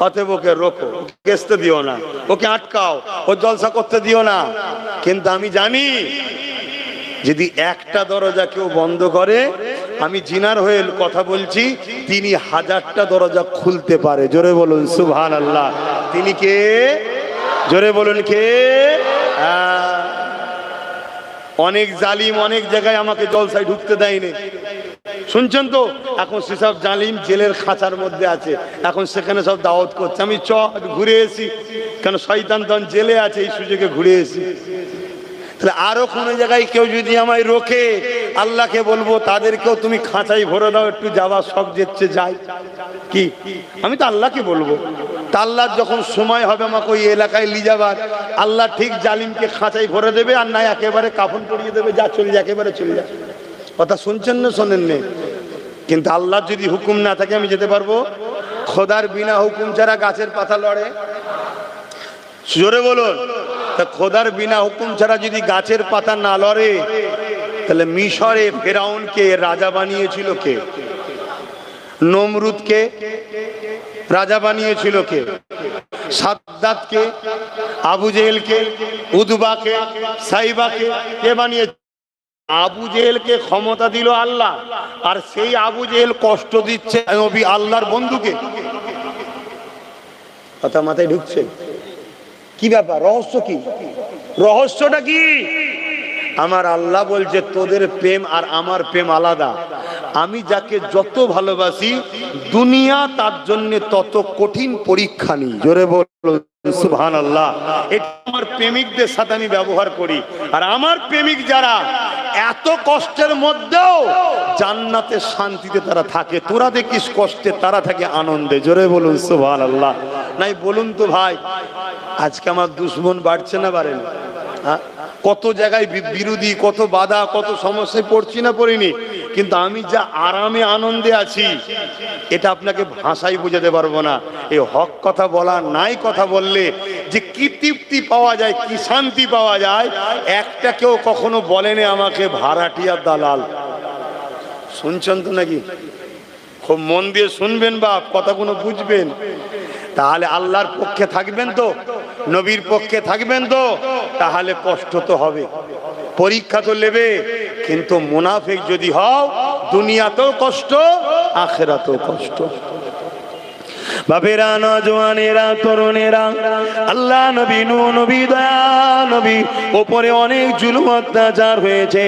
অতএব ওকে রোখো, কেসতে দিও না, ওকে আটকাও, ও জলসা করতে দিও না। কিন্তু আমি জানি যদি একটা দরজা কেউ বন্ধ করে, আমি জিনার হয়ে কথা বলছি, তিনি 1000টা দরজা খুলতে পারে। জোরে বলুন সুবহানাল্লাহ। তিনি কে? জোরে বলুন কে? অনেক জালিম অনেক জায়গায় আমাকে জলসায় ঢুকতে দেয়নি, শুনছেন তো? এখন সেসব জালিম জেলের খাঁচার মধ্যে আছে, এখন সেখানে সব দাওয়াত করছে। আমি ঘুরে এসি, কেন শয়তান তখন জেলে আছে, এই সুযোগে ঘুরে এসি। তাহলে আরো কোন জায়গায় কেউ যদি আমায় রোকে, আল্লাহকে বলবো তাদেরকেও তুমি খাঁচাই ভরে দাও, একটু যাওয়ার শখ যেচ্ছে যাই। কি আমি তো আল্লাহকে বলবো, তা আল্লাহ যখন সময় হবে আমাকে ওই এলাকায় নিয়ে যাবার, আল্লাহ ঠিক জালিমকে খাঁচাই ভরে দেবে, আর না একেবারে কাফন পরিয়ে দেবে, যা চলে যা, একেবারে চলে যা। কথা শুনছেন না শোনেন নে? কিন্তু আল্লাহ যদি হুকুম না থাকে আমি যেতে পারবো? খোদার বিনা হুকুম ছাড়া গাছের পাতা লড়ে? জোরে বলুন। তা খোদার বিনা হুকুম ছাড়া যদি গাছের পাতা না লড়ে, তাহলে মিশরে ফেরাউনকে রাজা বানিয়েছিল কে? নমরুদকে রাজা বানিয়েছিল কে? সাদ্দাতকে, আবু জেহেলকে, উদবাকে, সাইবাকে কে বানিয়েছে? আবু জেহেলকে ক্ষমতা দিল আল্লাহ, আর সেই আবু জেহেল কষ্ট দিচ্ছে নবী আল্লাহর বন্ধুকে। কথা মাথায় ঢুকছে? কি ব্যাপার? রহস্য কি? রহস্যটা কি? আমার আল্লাহ বলছে তোদের প্রেম আর আমার প্রেম আলাদা। আমি যাকে যত ভালোবাসি দুনিয়া তার জন্য তত কঠিন পরীক্ষা নিই। জোরে বলুন সুবহানাল্লাহ। এটা আমার প্রেমিকদের সাথে আমি ব্যবহার করি, আর আমার প্রেমিক যারা এত কষ্টের মধ্যেও জান্নাতে শান্তিতে তারা থাকে। তোরা দেখিস কষ্টে, তারা থাকে আনন্দে। জোরে বলুন সুবহানাল্লাহ। নাই বলুন তো ভাই, আজকে আমার দুশ্মন বাড়ছে না বাড়ে না? কত জায়গায় বিরোধী, কত বাধা, কত সমস্যায় পড়ছি না পড়িনি, কিন্তু আমি যা আরামে আনন্দে আছি এটা আপনাকে ভাষায় বোঝাতে পারবো না। এই হক কথা বলা, নাই কথা বললে যে কি তৃপ্তি পাওয়া যায়, কি শান্তি পাওয়া যায়, একটা কেউ কখনো বলেনি আমাকে ভাড়াটিয়া দালাল। শুনছেন তো নাকি? খুব মন দিয়ে শুনবেন বাপ, কথাগুলো বুঝবেন। তাহলে আল্লাহর পক্ষে থাকবেন তো, নবীর পক্ষে থাকবেন তো, তাহলে কষ্ট তো হবে, পরীক্ষা তো নেবে। কিন্তু মুনাফিক যদি হও, দুনিয়াতেও কষ্ট, আখিরাতেও কষ্ট। বাপেরা, নজওয়ানেরা, তরুণেরা, আল্লাহ নবী, নূহ নবী, দয়া নবী ওপরে অনেক জুলুম অত্যাচার হয়েছে,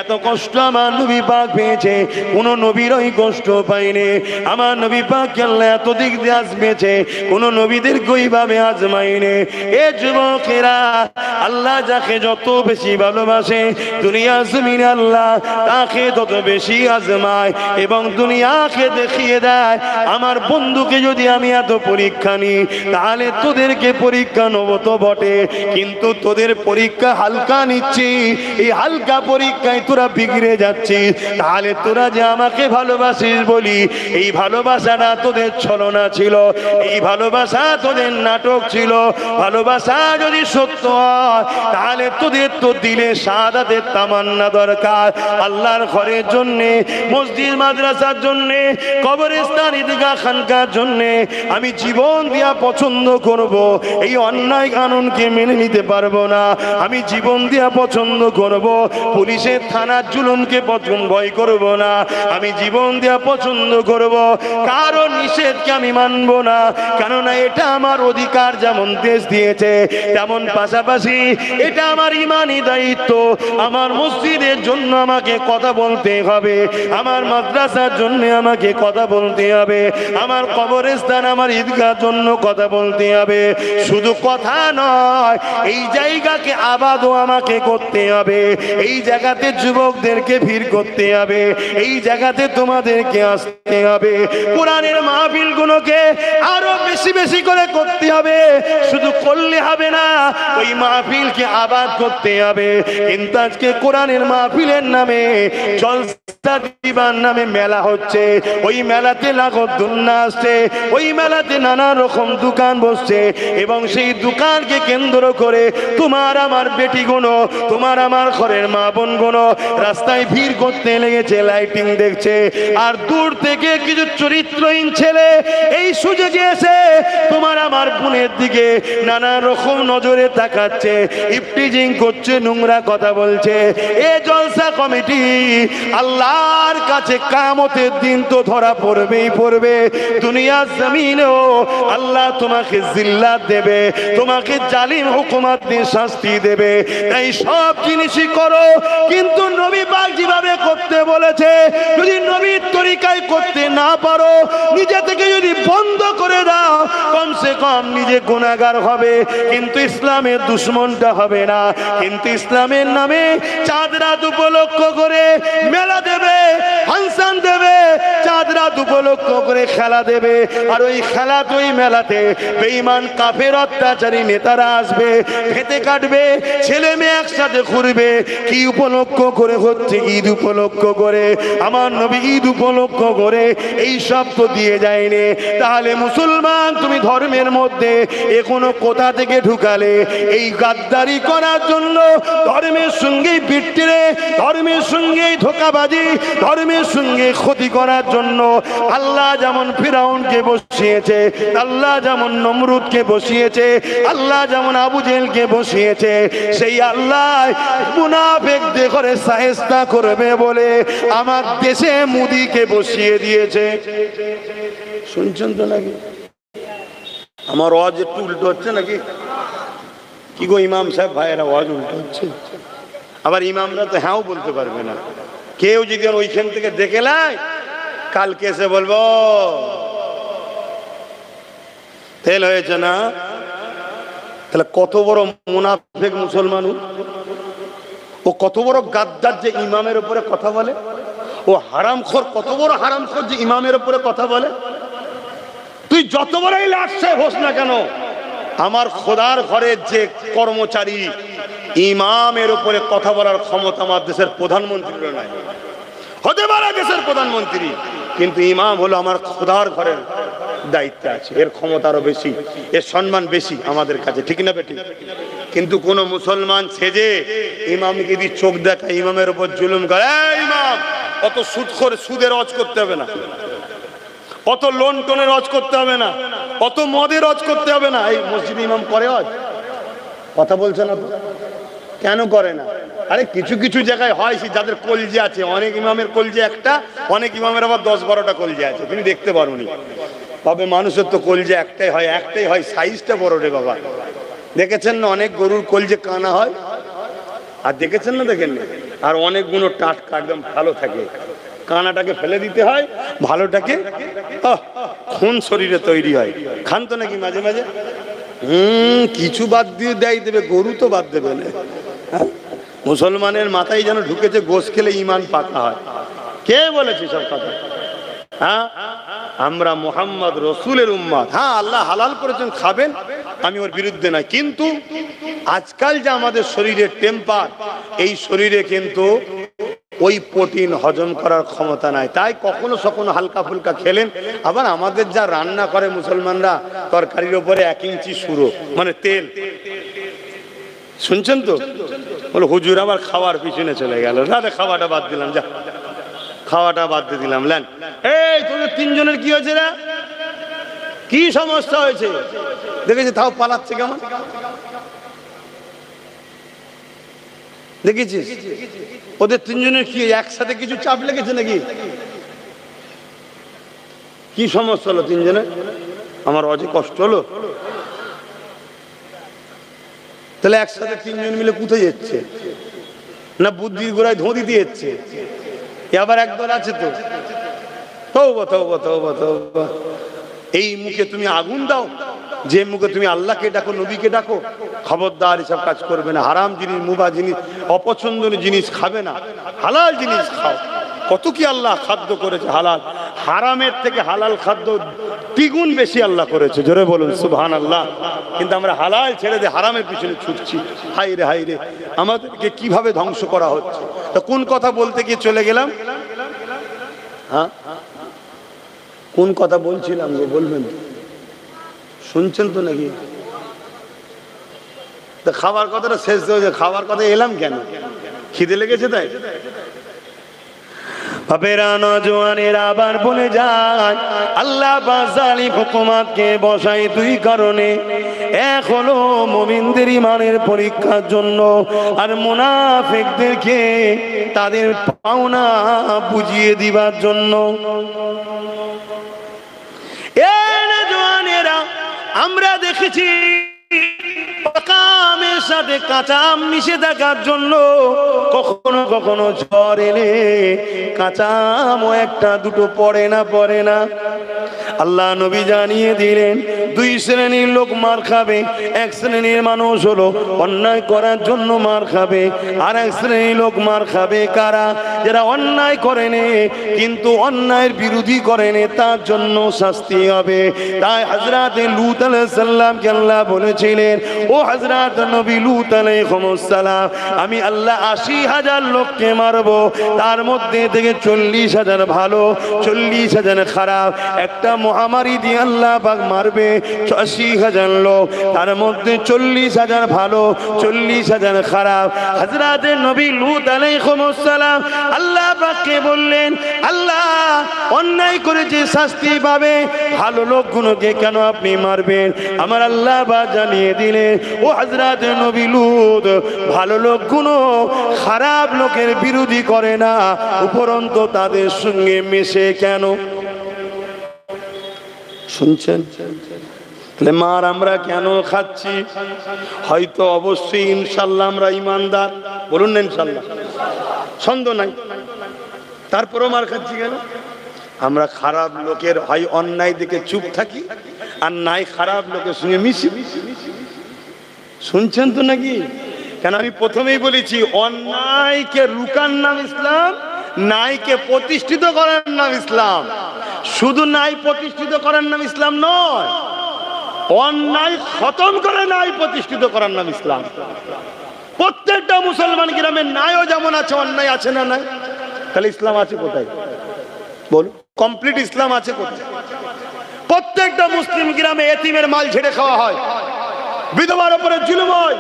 এত কষ্ট আমার নবী পাক পেয়েছে, কোন নবীর ওই কষ্ট পাইনি। আমার নবী পাক আল্লাহ এত দিক দিয়ে আজমেছে, কোন নবীদের ওইভাবে আজমাইনি। এ যুবকেরা, আল্লাহ যাকে যত বেশি ভালোবাসে দুনিয়া জমিনে আল্লাহ তাকে তত বেশি আজমায় এবং দুনিয়াকে দেখিয়ে দেয় আমার বন্ধুকে যদি আমি এত পরীক্ষা নিই তাহলে তোদেরকে পরীক্ষা নেব তো বটে, কিন্তু তোদের পরীক্ষা হালকা নিচ্ছি, এই হালকা পরীক্ষায় তোরা বিগড়ে যাচ্ছিস। তাহলে তোরা যে আমাকে ভালোবাসিস বলি, এই ভালোবাসাটা তোদের ছলনা ছিল, এই ভালোবাসা তোদের নাটক ছিল। ভালোবাসা যদি সত্য হয় তাহলে তোদের তো দিলে শাহাদাতের তামান্না দরকার। আল্লাহর ঘরের জন্যে, মসজিদ মাদ্রাসার জন্যে, কবরস্থান, ঈদগাহ, খানকার জন্যে আমি জীবন দিয়া পছন্দ করব, এই অন্যায় কানুনকে মেনে নিতে পারবো না। আমি জীবন দিয়া পছন্দ করব, পুলিশের থানার জুলুমকে ভয় করব না। আমি জীবন দিয়া পছন্দ করব, কারো নিষেধকে আমি মানব না, কেননা এটা আমার অধিকার। যেমন দেশ দিয়েছে তেমন পাশাপাশি এটা আমার ইমানি দায়িত্ব। আমার মসজিদের জন্য আমাকে কথা বলতে হবে, আমার মাদ্রাসার জন্য আমাকে কথা বলতে হবে, আমার কবরস্থান, আমার ঈদগাহর জন্য কথা বলতে হবে। শুধু কথা নয়, এই জায়গাকে আবাদও আমাকে করতে হবে, এই জায়গাতে যুবকদেরকে ভিড় করতে হবে, এই জায়গাতে তোমাদেরকে আসতে হবে। কোরআনের মাহফিলগুলোকে আরো বেশি বেশি করে করতে হবে, শুধু করলে হবে না, ওই মাহফিলকে আবাদ করতে হবে। কিন্তু আজকে কোরআনের মাহফিলের নামে, জলসা দিবার নামে মেলা হচ্ছে, ওই মেলাতে লাগত দুন্না আসছে, ওই মেলাতে নানা রকম দোকান বসছে এবং সেই দোকানকে কেন্দ্র করে তোমার আমার বেটিগুলো, তোমার আমার ঘরের মা বোনগুলো রাস্তায় ভিড় করতে লেগেছে, লাইটিং দেখছে। আর দূর থেকে কিছু চরিত্রহীন ছেলে এই সুযোগে এসে তোমার আমার বোনের দিকে নানা রকম নজরে তাকাচ্ছে, ইফটিজিং করছে, নোংরা কথা বলছে। এ জলসা কমিটি আল্লাহর কাছে কিয়ামতের দিন তো ধরা পড়বেই পড়বে। দুনিয়ার জমিনেও আল্লাহ তোমাকে জিল্লাত দেবে, তোমাকে জালিম হুকুমত দিয়ে শাস্তি দেবে। তাই সব জিনিসই করো, কিন্তু নবী পাক যেভাবে করতে বলেছে যদি নবীর তরিকায় করতে না পারো, নিজে থেকে যদি বন্ধ করে দাও, কমসে কম নিজে গুনাহগার হবে কিন্তু ইসলামের দুশমনটা হবে না। কিন্তু ইসলামের নামে চাঁদ রাত উপলক্ষ করে মেলা দেবে, ফাংশন দেবে, চাঁদ রাত উপলক্ষ করে খেলা দেবে, আর ওই খেলা তো ওই মেলাতে বেঈমান কাফের অত্যাচারী নেতারা আসবে, খেতে কাটবে, ছেলে মেয়ে একসাথে ঘুরবে। কি উপলক্ষ করে হচ্ছে? ঈদ উপলক্ষ করে। আমার নবী ঈদ উপলক্ষ করে এই সব তো দিয়ে যায়নি। তাহলে মুসলমান তুমি ধর্মের মধ্যে এখনো কোথা থেকে ঢুকালে? এই গাদ্দারি করার জন্য, ধর্মের সঙ্গেই পিট্টিরে, ধর্মের সঙ্গেই ধোঁকাবাজি, ধর্মের সঙ্গে ক্ষতি করার জন্য আল্লাহ যেমন ফিরাউনকে বসিয়েছে, আল্লাহ যেমন নমরুদকে বসিয়েছে, আল্লাহ যেমন আবু জেহেলকে বসিয়েছে, সেই আল্লাহ মুনাফিকদের করে শায়েস্তা করবে বলে আমার দেশে মোদিকে বসিয়ে দিয়েছে। শুনছেন তো নাকি? আমার ওয়াজ একটু উল্টো হচ্ছে নাকি? কি গো ইমাম সাহেব ভাইয়েরা, ওয়াজ উল্টো হচ্ছে? আবার ইমামরা তো হ্যাঁও বলতে পারবে না। কেউ যদি ওইখান থেকে দেখে নেয়, কালকে এসে বলবো তেল হয়েছে না। তাহলে কত বড় মুনাফিক মুসলমান, ও কত বড় গাদ্দার যে ইমামের উপরে কথা বলে, ও হারামখোর, কত বড় হারামখোর যে ইমামের উপরে কথা বলে। তুই যত বড়ই লাট সাহেব হোস না কেন, আমার খোদার ঘরের যে কর্মচারী, ইমামের উপরে কথা বলার ক্ষমতা আমার দেশের প্রধানমন্ত্রীর নাই। হতে পারে দেশের প্রধানমন্ত্রী, কিন্তু ইমাম হলো আমার খোদার ঘরের দায়িত্বে আছে, এর ক্ষমতা আরো বেশি, এর সম্মান বেশি আমাদের কাছে, ঠিক না বেটি? কিন্তু কোন মুসলমান সেজে ইমামকে যদি চোখ দেখা, ইমামের উপর জুলুম করে, ইমাম অত সুদের রজ করতে হবে না, অত লোন টোনের রজ করতে হবে না, অত মদের রজ করতে হবে না। এই মসজিদে ইমাম করে রজ? কথা বলছে না তো, কেন করে না? আরে কিছু কিছু জায়গায় হয়, যাদের কলজে আছে, অনেক ইমামের কলজে একটা, অনেক ইমামের আবার 10-12টা কলজে আছে, তুমি দেখতে পারোনি। তবে মানুষের তো কলজে একটাই হয়, সাইজটা বড় রে বাবা। দেখেছেন না অনেক গরুর কলজে কানা হয়, আর দেখেছেন না দেখেন না, আর অনেকগুলো টাটকা একদম ভালো থাকে। কানাটাকে ফেলে দিতে হয়, ভালোটাকে খুন শরীরে তৈরি হয়। খান তো নাকি মাঝে মাঝে? কিছু বাদ দিয়ে দেবে, গরু তো বাদ দেবে না। মুসলমানের মাথায় যেন ঢুকেছে গোশ খেলে ইমান পাকা হয়। কে বলেছে সব কথা? হ্যাঁ, আমরা মুহাম্মদ রসুলের উম্মত। হ্যাঁ, আল্লাহ হালাল করেছেন, খাবেন, আমি ওর বিরুদ্ধে নাই। কিন্তু আজকাল যে আমাদের শরীরের টেম্পার, এই শরীরে কিন্তু ওই প্রোটিন হজম করার ক্ষমতা নাই। তাই কখনো সখনো হালকা ফুলকা খেলেন। আবার আমাদের যা রান্না করে মুসলমানরা, তরকারির উপরে 1 ইঞ্চি সুরো, মানে তেল। শুনছেন তো? বলো হুজুর আবার খাওয়ার পিছনে চলে গেল। না, খাওয়াটা বাদ দিলাম, যা খাওয়াটা বাদ দিয়ে দিলাম। লেন, এই তোদের 3 জনের কি হয়েছে রে? কি সমস্যা হয়েছে? দেখেছি তাও পালাচ্ছে কেমন, দেখেছিস? ওদের 3 জনের কি একসাথে কিছু চাপ লেগেছে নাকি? কি সমস্যা হলো 3 জনের? আমার অজে কষ্ট হলো। তাহলে একসাথে 3 জন মিলে কোথায় যাচ্ছে? না বুদ্ধির গোড়ায় ধোঁ দিতে যাচ্ছে? আবার একদল আছে তো, তওবা তওবা তওবা তওবা, এই মুখে তুমি আগুন দাও, যে মুখে তুমি আল্লাহকে ডাকো, নবীকে ডাকো। খবরদার এসব কাজ করবে না। হারাম জিনিস, মুবা জিনিস, অপছন্দনীয় জিনিস খাবে না, হালাল জিনিস খাও। কত কি আল্লাহ খাদ্য করেছে হালাল, হারামের থেকে হালাল খাদ্য দ্বিগুণ বেশি আল্লাহ করেছে। জোরে বলুন সুবহানাল্লাহ। কিন্তু আমরা হালাল ছেড়ে দিয়ে হারামের পিছনে ছুটছি। হাই রে হাই রে, আমাদেরকে কিভাবে ধ্বংস করা হচ্ছে। তো কোন কথা বলতে গিয়ে চলে গেলাম? হ্যাঁ, কোন কথা বলছিলাম গো, বলবেন? শুনছেন তো নাকি? তো খাবার কথাটা শেষ হয়েছে, খাবার কথা এলাম কেন? খিদে লেগেছে তাই? বাপেরা নওজওয়ানেরা আবার বলে যায়, আল্লাহ বাজালি হুকুমাতকে বসাই 2 কারণে। এক হলো মুমিনদের ইমানের পরীক্ষার জন্য, আর মুনাফিকদেরকে তাদের পাওনা বুঝিয়ে দিবার জন্য। আমরা দেখেছি আমের সাথে কাঁচা আম মিশে থাকার জন্য কখনো কখনো ঝড় এলে কাঁচা আমও 1-2 পড়ে না। আল্লাহ নবী জানিয়ে দিলেন 2 শ্রেণীর লোক মার খাবে। 1 শ্রেণীর মানুষ হলো অন্যায় করার জন্য মার খাবে, আর 1 শ্রেণীর লোক মার খাবে কারা? যারা অন্যায় করেনি কিন্তু অন্যায়ের বিরোধী করেনি, তার জন্য শাস্তি হবে। তাই হযরত লূত আলাইহিস সালামকে আল্লাহ বলেছিলেন, ও হযরত নবী লূত আলাইহিস সালাম, আমি আল্লাহ 80,000 লোককে মারবো, তার মধ্যে থেকে 40,000 ভালো, 40,000 খারাপ। একটা মহামারী দিয়ে আল্লাহ পাক মারবে 80,000 লোক, তার মধ্যে 40,000 ভালো, 40,000 খারাপ। হযরত নবী লূত আলাইহিস সালাম আল্লাহ পাককে বললেন, আল্লাহ অন্যায় করেছে শাস্তি পাবে, ভালো লোকগুলোকে কেন আপনি মারবেন? আমার আল্লাহ পাক জানিয়ে দিলেন, ও হযরত নবী লূত, ভালো লোকগুলো খারাপ লোকের বিরোধী করে না, উপরন্তু তাদের সঙ্গে মিশে কেন? শুনছেন? তাহলে মার আমরা কেন খাচ্ছি? হয়তো অবশ্যই ইনশাল্লাহ আমরা ইমানদার, বলুন না ইনশাল্লাহ, সন্দেহ নাই। তারপরও মার খাচ্ছি কেন? আমরা খারাপ লোকের হয় অন্যায় দেখে চুপ থাকি, আর নাই খারাপ লোকের সঙ্গে মিশি। শুনছেন তো নাকি? কেন আমি প্রথমেই বলেছি, অন্যায়কে রুকার নাম ইসলাম, নাইকে প্রতিষ্ঠিত করার নাম ইসলাম। শুধু নাই প্রতিষ্ঠিত করার নাম ইসলাম নয়, অন্যায় খতম করে নাই প্রতিষ্ঠিত করার নাম ইসলাম। প্রত্যেকটা মুসলমান গ্রামে নাইও যেমন আছে, অন্যায় আছে না নাই? তাহলে ইসলাম আছে কোথায়? বলুন, কমপ্লিট ইসলাম আছে কোথায়? প্রত্যেকটা মুসলিম গ্রামে এতিমের মাল ঝেড়ে খাওয়া হয়, বিধবার উপরে জুলুম হয়,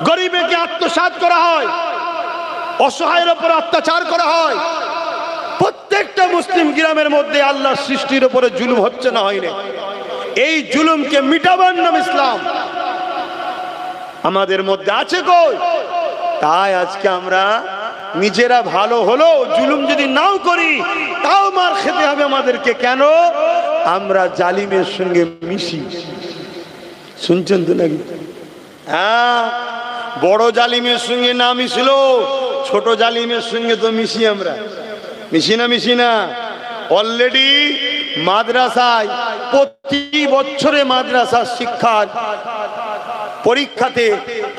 গরিবকে আত্মসাৎ করা হয়, অসহায়ের উপর অত্যাচার করা হয়। প্রত্যেকটা মুসলিম গ্রামের মধ্যে আল্লাহর সৃষ্টির উপরে জুলুম হচ্ছে না হয়নি? এই জুলুমকে মিটাবার নাম ইসলাম। আমাদের মধ্যে আছে কই? তাই আজকে আমরা নিজেরা ভালো হলো জুলুম যদি নাও করি, তাও মার খেতে হবে আমাদেরকে। কেন? আমরা জালিমের সঙ্গে মিশি। শুনছেন তো নাকি? হ্যাঁ, বড় জালিমের সঙ্গে না মিশল, ছোট জালিমের সঙ্গে তো মিশি। আমরা মিশি না। অলরেডি মাদ্রাসায় প্রতি বছরে মাদ্রাসার শিক্ষার পরীক্ষাতে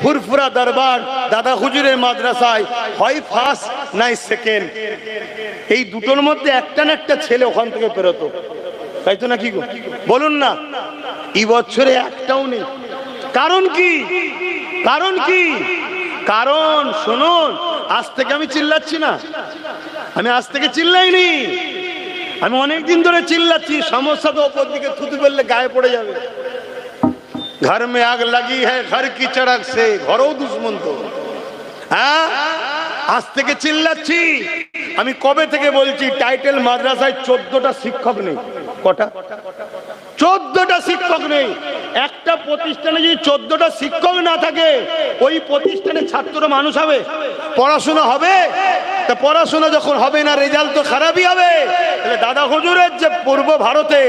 ফুরফুরা দরবার দাদা হুজুরের মাদ্রাসায় হয় ফার্স্ট নাই সেকেন্ড, এই দুটোর মধ্যে একটা না একটা ছেলে ওখান থেকে বেরোতো, তাই তো নাকি গো? বলুন না। এই বছরে একটাও নেই। কারণ কি? কারণ শুনুন, আজ থেকে আমি চিল্লাচ্ছি না, আমি আজ থেকে চিল্লাইনি, আমি অনেকদিন ধরে চিল্লাচ্ছি। সমস্যা তো ওপর দিকে থুতু ফেললে গায়ে পড়ে যাবে। ঘর মে আগ লাগি হ্যায় ঘর কি চড়ক সে, ঘরেও দুশ্মন তো। হ্যাঁ, আজ থেকে চিল্লাচ্ছি। আমি কবে থেকে বলছি, টাইটেল মাদ্রাসায় 14টা শিক্ষক নেই। কটা? 14টা শিক্ষক নেই। একটা প্রতিষ্ঠানে যদি 14টা শিক্ষক না থাকে, ওই প্রতিষ্ঠানে ছাত্র মানুষ হবে? পড়াশোনা হবে? তা পড়াশোনা যখন হবে না, রেজাল্ট তো খারাপই হবে। তাহলে দাদা হুজুরের যে পূর্ব ভারতে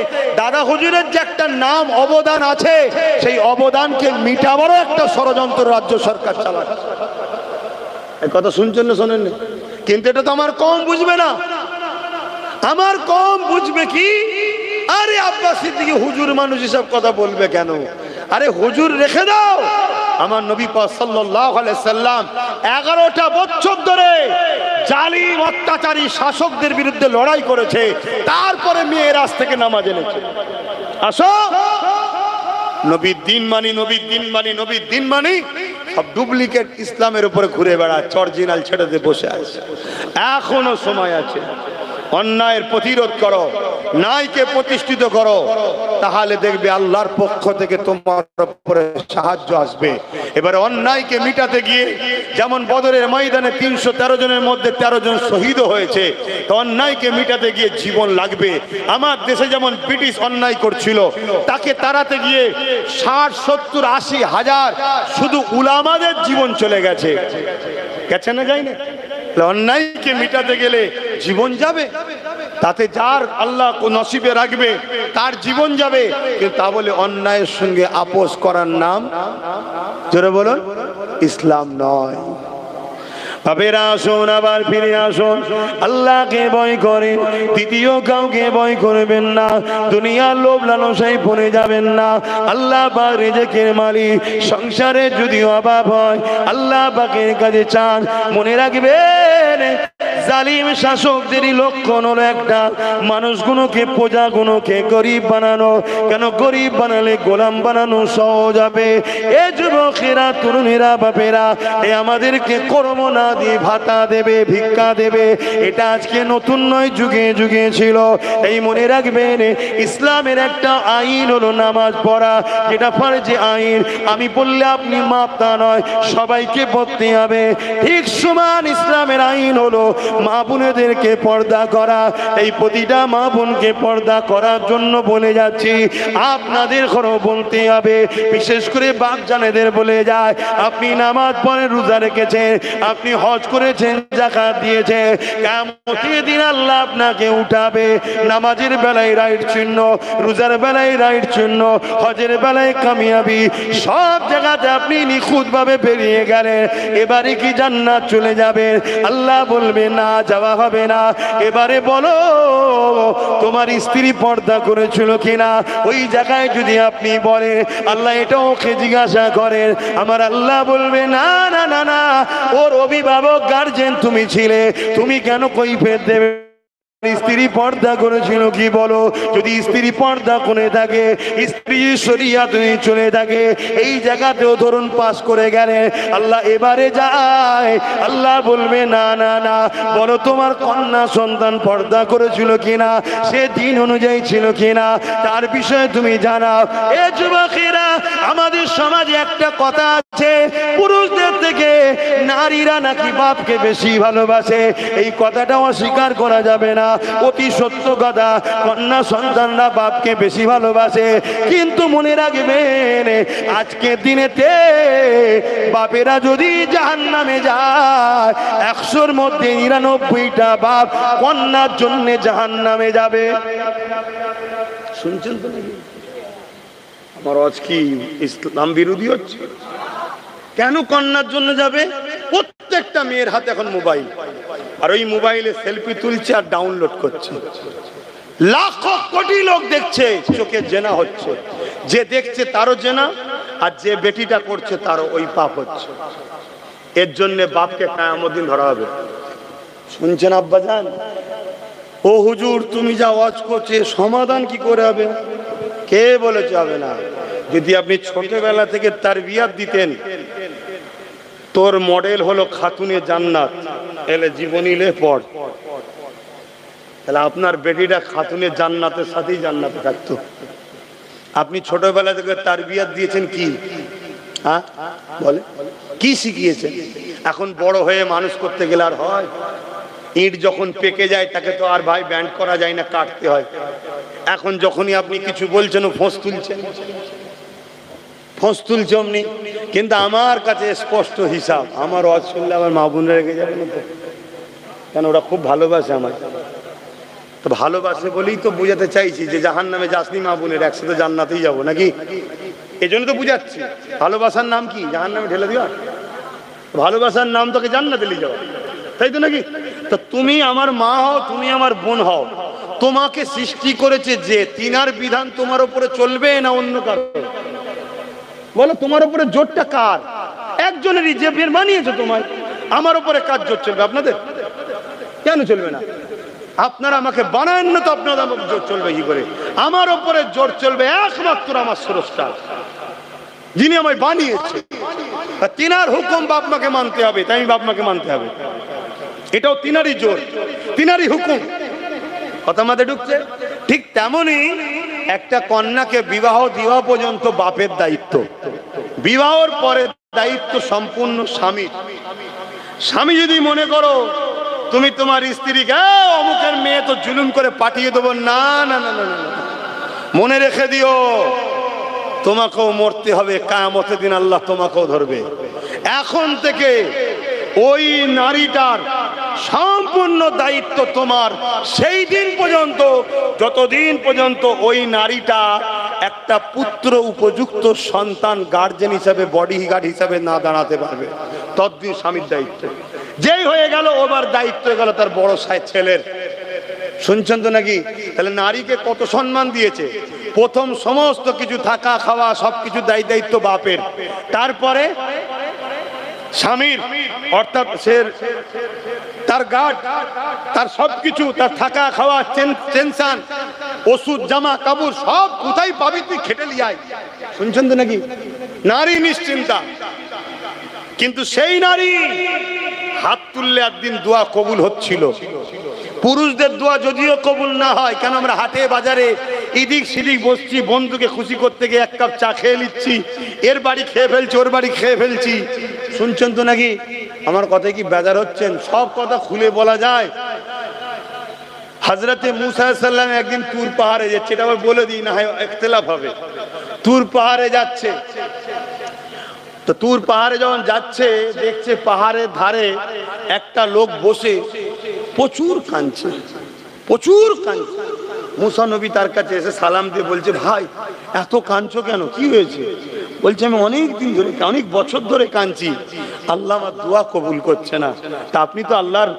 দাদা হুজুরের যে একটা নাম অবদান আছে, সেই অবদানকে মিটাবারও একটা ষড়যন্ত্র রাজ্য সরকার চালাচ্ছে। এই কথা শুনছেন না শোনেন? কিন্তু এটা তো আমার কম বুঝবে না। আমার কম বুঝবে কি? আরে আব্বাস সিদ্দিকী হুজুর মানুষ এসব কথা বলবে কেন? আরে হুজুর রেখে দাও। আমার নবী পাক সাল্লাল্লাহু আলাইহি সাল্লাম 11টা বছর ধরে জালিম অত্যাচারী শাসকদের বিরুদ্ধে লড়াই করেছে, তারপরে মেয়েরাজ থেকে নামাজ এনেছে। আসো, নবীর দিন মানি, নবীর দিন মানি, নবীর দিন মানি। সব ডুপ্লিকেট ইসলামের উপরে ঘুরে বেড়াচ্ছে, অরিজিনাল ছেড়ে দিয়ে বসে আছে। এখনো সময় আছে। অন্যায়ের প্রতিরোধ করো, ন্যায়কে প্রতিষ্ঠিত করো, তাহলে দেখবে আল্লাহর পক্ষ থেকে তোমার উপরে সাহায্য আসবে। এবারে অন্যায়কে মিটাতে গিয়ে যেমন বদরের ময়দানে 313 জনের মধ্যে 13 জন শহীদ হয়েছে, তো অন্যায়কে মিটাতে গিয়ে জীবন লাগবে। আমার দেশে যেমন ব্রিটিশ অন্যায় করছিল, তাকে তাড়াতে গিয়ে 60, 70, 80 হাজার শুধু উলামাদের জীবন চলে গেছে। গেছে না, যায় না? অন্যায়কে মিটাতে গেলে জীবন যাবে, তাতে যার আল্লাহ নসিবে রাখবে তার জীবন যাবে। কিন্তু তা বলে অন্যায়ের সঙ্গে আপোষ করার নাম, জোরে বলুন, ইসলাম নয়। বাবেরা আসুন, আবার ফিরে আসুন, আল্লাহকে ভয় করে, দ্বিতীয় কাউকে ভয় করবেন না, দুনিয়ার লোভ লালসায় পড়ে যাবেন না। আল্লাহ পাক রিজেকের মালিক। সংসারে যদি অভাব হয়, আল্লাহ পাকের কাছে চান। মনে রাখবেন, জালিম শাসকদেরই লক্ষণ হলো একটা, মানুষগুলোকে, প্রজাগুলোকে গরিব বানানো। কেন গরিব বানালে গোলাম বানানো সহজ হবে। এ যুবকেরা, তরুণীরা, বাপেরা, এ আমাদেরকে কর্ম না দিয়ে ভাতা দেবে, ভিক্ষা দেবে, এটা আজকে নতুন নয়, যুগে যুগে ছিল। এই মনে রাখবেন, ইসলামের একটা আইন হলো নামাজ পড়া, যেটা ফরজে আইন। আমি বললে আপনি মাপ, তা নয়, সবাইকে পড়তে হবে। ঠিক সমান ইসলামের আইন হলো মা বোনেদেরকে পর্দা করা। এই প্রতিটা মা বোনকে পর্দা করার জন্য বলে যাচ্ছি, আপনাদের ঘরে বলতে হবে। বিশেষ করে বাপ জানেদের বলে যায়, আপনি নামাজ পড়ে, রোজা রেখেছেন, আপনি হজ করেছেন, যাকাত দিয়েছেন, কিয়ামতের দিন আল্লাহ আপনাকে উঠাবে। নামাজের বেলায় রাইট চিহ্ন, রোজার বেলায় রাইট চিহ্ন, হজের বেলায় কামিয়াবি, সব জায়গাতে আপনি নিখুঁত ভাবে বেরিয়ে গেলেন। এবারে কি জান্নাত চলে যাবে? আল্লাহ বলবে না, যাওয়া হবে না। এবারে বলো, তোমার স্ত্রী পর্দা করেছিল কিনা? ওই জায়গায় যদি আপনি বলেন, আল্লাহ এটা ওকে জিজ্ঞাসা করেন, আমার আল্লাহ বলবে না না না না, ওর অভিভাবক গার্জেন তুমি ছিলে, তুমি কেন কৈফিয়ত দেবে? স্ত্রী পর্দা করেছিল কি বলো? যদি স্ত্রী পর্দা করে থাকে, স্ত্রী শরিয়াত চলে থাকে, এই জায়গাতেও ধরুন পাস করে গেলে, আল্লাহ এবারে যায়, আল্লাহ বলবে না না না, বলো তোমার কন্যা সন্তান পর্দা করেছিল কিনা, সে দিন অনুযায়ী ছিল কিনা, তার বিষয়ে তুমি জানাও। এ যুবকেরা, আমাদের সমাজে একটা কথা আছে, পুরুষদের থেকে নারীরা নাকি বাপকে বেশি ভালোবাসে। এই কথাটা অস্বীকার করা যাবে না, অতি সত্য কথা। কন্যা সন্তানরা বাপকে বেশি ভালোবাসে, কিন্তু মনে রাখবেন, আজকের দিনেতে বাপেরা যদি জাহান্নামে যায়, 100-র মধ্যে 99টা বাপ কন্যার জন্য জাহান্নামে যাবে। শুনছেন তো নাকি? আমার আজ কি ইসলাম বিরোধী হচ্ছে? কেন কন্যার জন্য যাবে? প্রত্যেকটা মেয়ের হাতে এখন মোবাইল, আর ওই মোবাইলে সেলফি তুলছে আর ডাউনলোড করছে। লাখো কোটি লোক দেখছে, চোখে জেনা হচ্ছে। যে দেখছে তারও জেনা, আর যে বেটিটা করছে তারও ওই পাপ হচ্ছে। এর জন্য বাপকে কিয়ামত দিন ধরা হবে। শুনছেন আব্বাজান? ও হুজুর, তুমি যা ওয়াজ করছে সমাধান কি করে হবে? কে বলেছে হবে না? যদি আপনি ছোটবেলা থেকে তারবিয়াত দিতেন, তোর মডেল হলো খাতুনে জান্নাত, এলে জীবনী লে পড়, তাহলে আপনার বেটিটা খাতুনে জান্নাতের সাথেই জান্নাতে থাকতো। আপনি ছোটবেলা থেকে তারবিয়াত দিয়েছেন কি? হ্যাঁ বলে, কি শিখিয়েছেন? এখন বড় হয়ে মানুষ করতে গেলে আর হয়? ইট যখন পেকে যায় তাকে তো আর ভাই ব্যান্ড করা যায় না, কাটতে হয়। এখন যখনই আপনি কিছু বলছেন ও ফোঁস তুলছেন, ফোঁস তুলছে অমনি। কিন্তু আমার কাছে স্পষ্ট হিসাব, আমার ওয়াজ শুনলে আমার মা বোনরা রেগে যাবে না তো? কেন? ওরা খুব ভালোবাসে আমায়, তো ভালোবাসে বলেই তো বুঝাতে চাইছি যে জাহান নামে যাসনি মা বোনের, একসাথে জান্নাতেই যাবো নাকি? এই জন্য তো বুঝাচ্ছি। ভালোবাসার নাম কি? জাহান নামে ঠেলে দিবা? ভালোবাসার নাম তোকে জান্নাতে নিয়ে যাওয়া, তাই তো নাকি? তো তুমি আমার মা হও, তুমি আমার বোন হও, তোমাকে সৃষ্টি করেছে যে, তিনার বিধান তোমার উপরে চলবে না অন্য কারো? বলো, তোমার উপরে জোরটা কার? একজনেরই, যে বের বানিয়েছে তোমায়। আমার উপরে কার জোর চলবে? আপনাদের? কেন চলবে না? আপনারা আমাকে বানান না, তো আপনারা জোর চলবে কি করে? আমার উপরে জোর চলবে একমাত্র আমার স্রষ্টা, যিনি আমায় বানিয়েছে। তিনার হুকুম বাপ মাকে মানতে হবে, তাই আমি বাপ মাকে মানতে হবে। এটাও তিনারই জোর, তিনারই হুকুম। কথা মাথায় ঢুকছে? ঠিক তেমনি একটা কন্যাকে বিবাহ দেওয়া পর্যন্ত বাপের দায়িত্ব, বিবাহর পরে দায়িত্ব সম্পূর্ণ স্বামীর। স্বামী যদি মনে করো তুমি তোমার স্ত্রীকে অমুকের মেয়ে তো জুলুম করে পাঠিয়ে দেবো, না না না না না, মনে রেখে দিও তোমাকেও মরতে হবে, কিয়ামতের দিন আল্লাহ তোমাকেও ধরবে। এখন থেকে ওই নারীটার সম্পূর্ণ দায়িত্ব তোমার, সেই দিন পর্যন্ত, যতদিন পর্যন্ত ওই নারীটা একটা পুত্র উপযুক্ত সন্তান গার্জেন হিসাবে, বডি গার্ড হিসাবে না দাঁড়াতে পারবে, ততদিন স্বামীর দায়িত্ব। যেই হয়ে গেল ওবার দায়িত্ব হয়ে গেল তার বড় ছেলের। শুনছেন তো নাকি? তাহলে নারীকে কত সম্মান দিয়েছে। প্রথম সমস্ত কিছু, থাকা খাওয়া সবকিছু দায়িত্ব বাপের, তারপরে স্বামীর, অর্থাৎ সে তার গার্ড, তার সবকিছু, তার থাকা খাওয়া, টেনশন, ওষুধ, জামা কাপড় সব কোথায় পাবি তুই, খেটে লিয়াই। শুনছেন তো নাকি? নারী নিশ্চিন্তা। কিন্তু সেই নারী হাত তুললে একদিন দোয়া কবুল হচ্ছিল। পুরুষদের দোয়া যদিও কবুল না হয়, কেন আমরা হাটে বাজারে এদিক সেদিক বসছি, বন্ধুকে খুশি করতে গিয়ে এক কাপ চা খেয়ে নিচ্ছি, এর বাড়ি খেয়ে ফেলছি, ওর বাড়ি খেয়ে ফেলছি। শুনছেন তো নাকি? আমার কথায় কি বেজার হচ্ছেন? সব কথা খুলে বলা যায়। হযরতে মুসা আলাইহিস সালাম একদিন তুর পাহাড়ে যাচ্ছে, এটা আবার বলে দিই, না হয় ইখতিলাফ হবে। তুর পাহাড়ে যাচ্ছে, তো তুর পাহাড়ে যখন যাচ্ছে দেখছে পাহাড়ের ধারে একটা লোক বসে প্রচুর কাঁদছে, প্রচুর কাঁদছে। মুসা নবী তার কাছে এসে সালাম দিয়ে বলছে, ভাই এত কাঁদছো কেন, কি হয়েছে? বলছে, আমি অনেক দিন ধরে, অনেক বছর ধরে কাঁদছি, আল্লাহ আমার দোয়া কবুল করছে না। তা আপনি তো আল্লাহর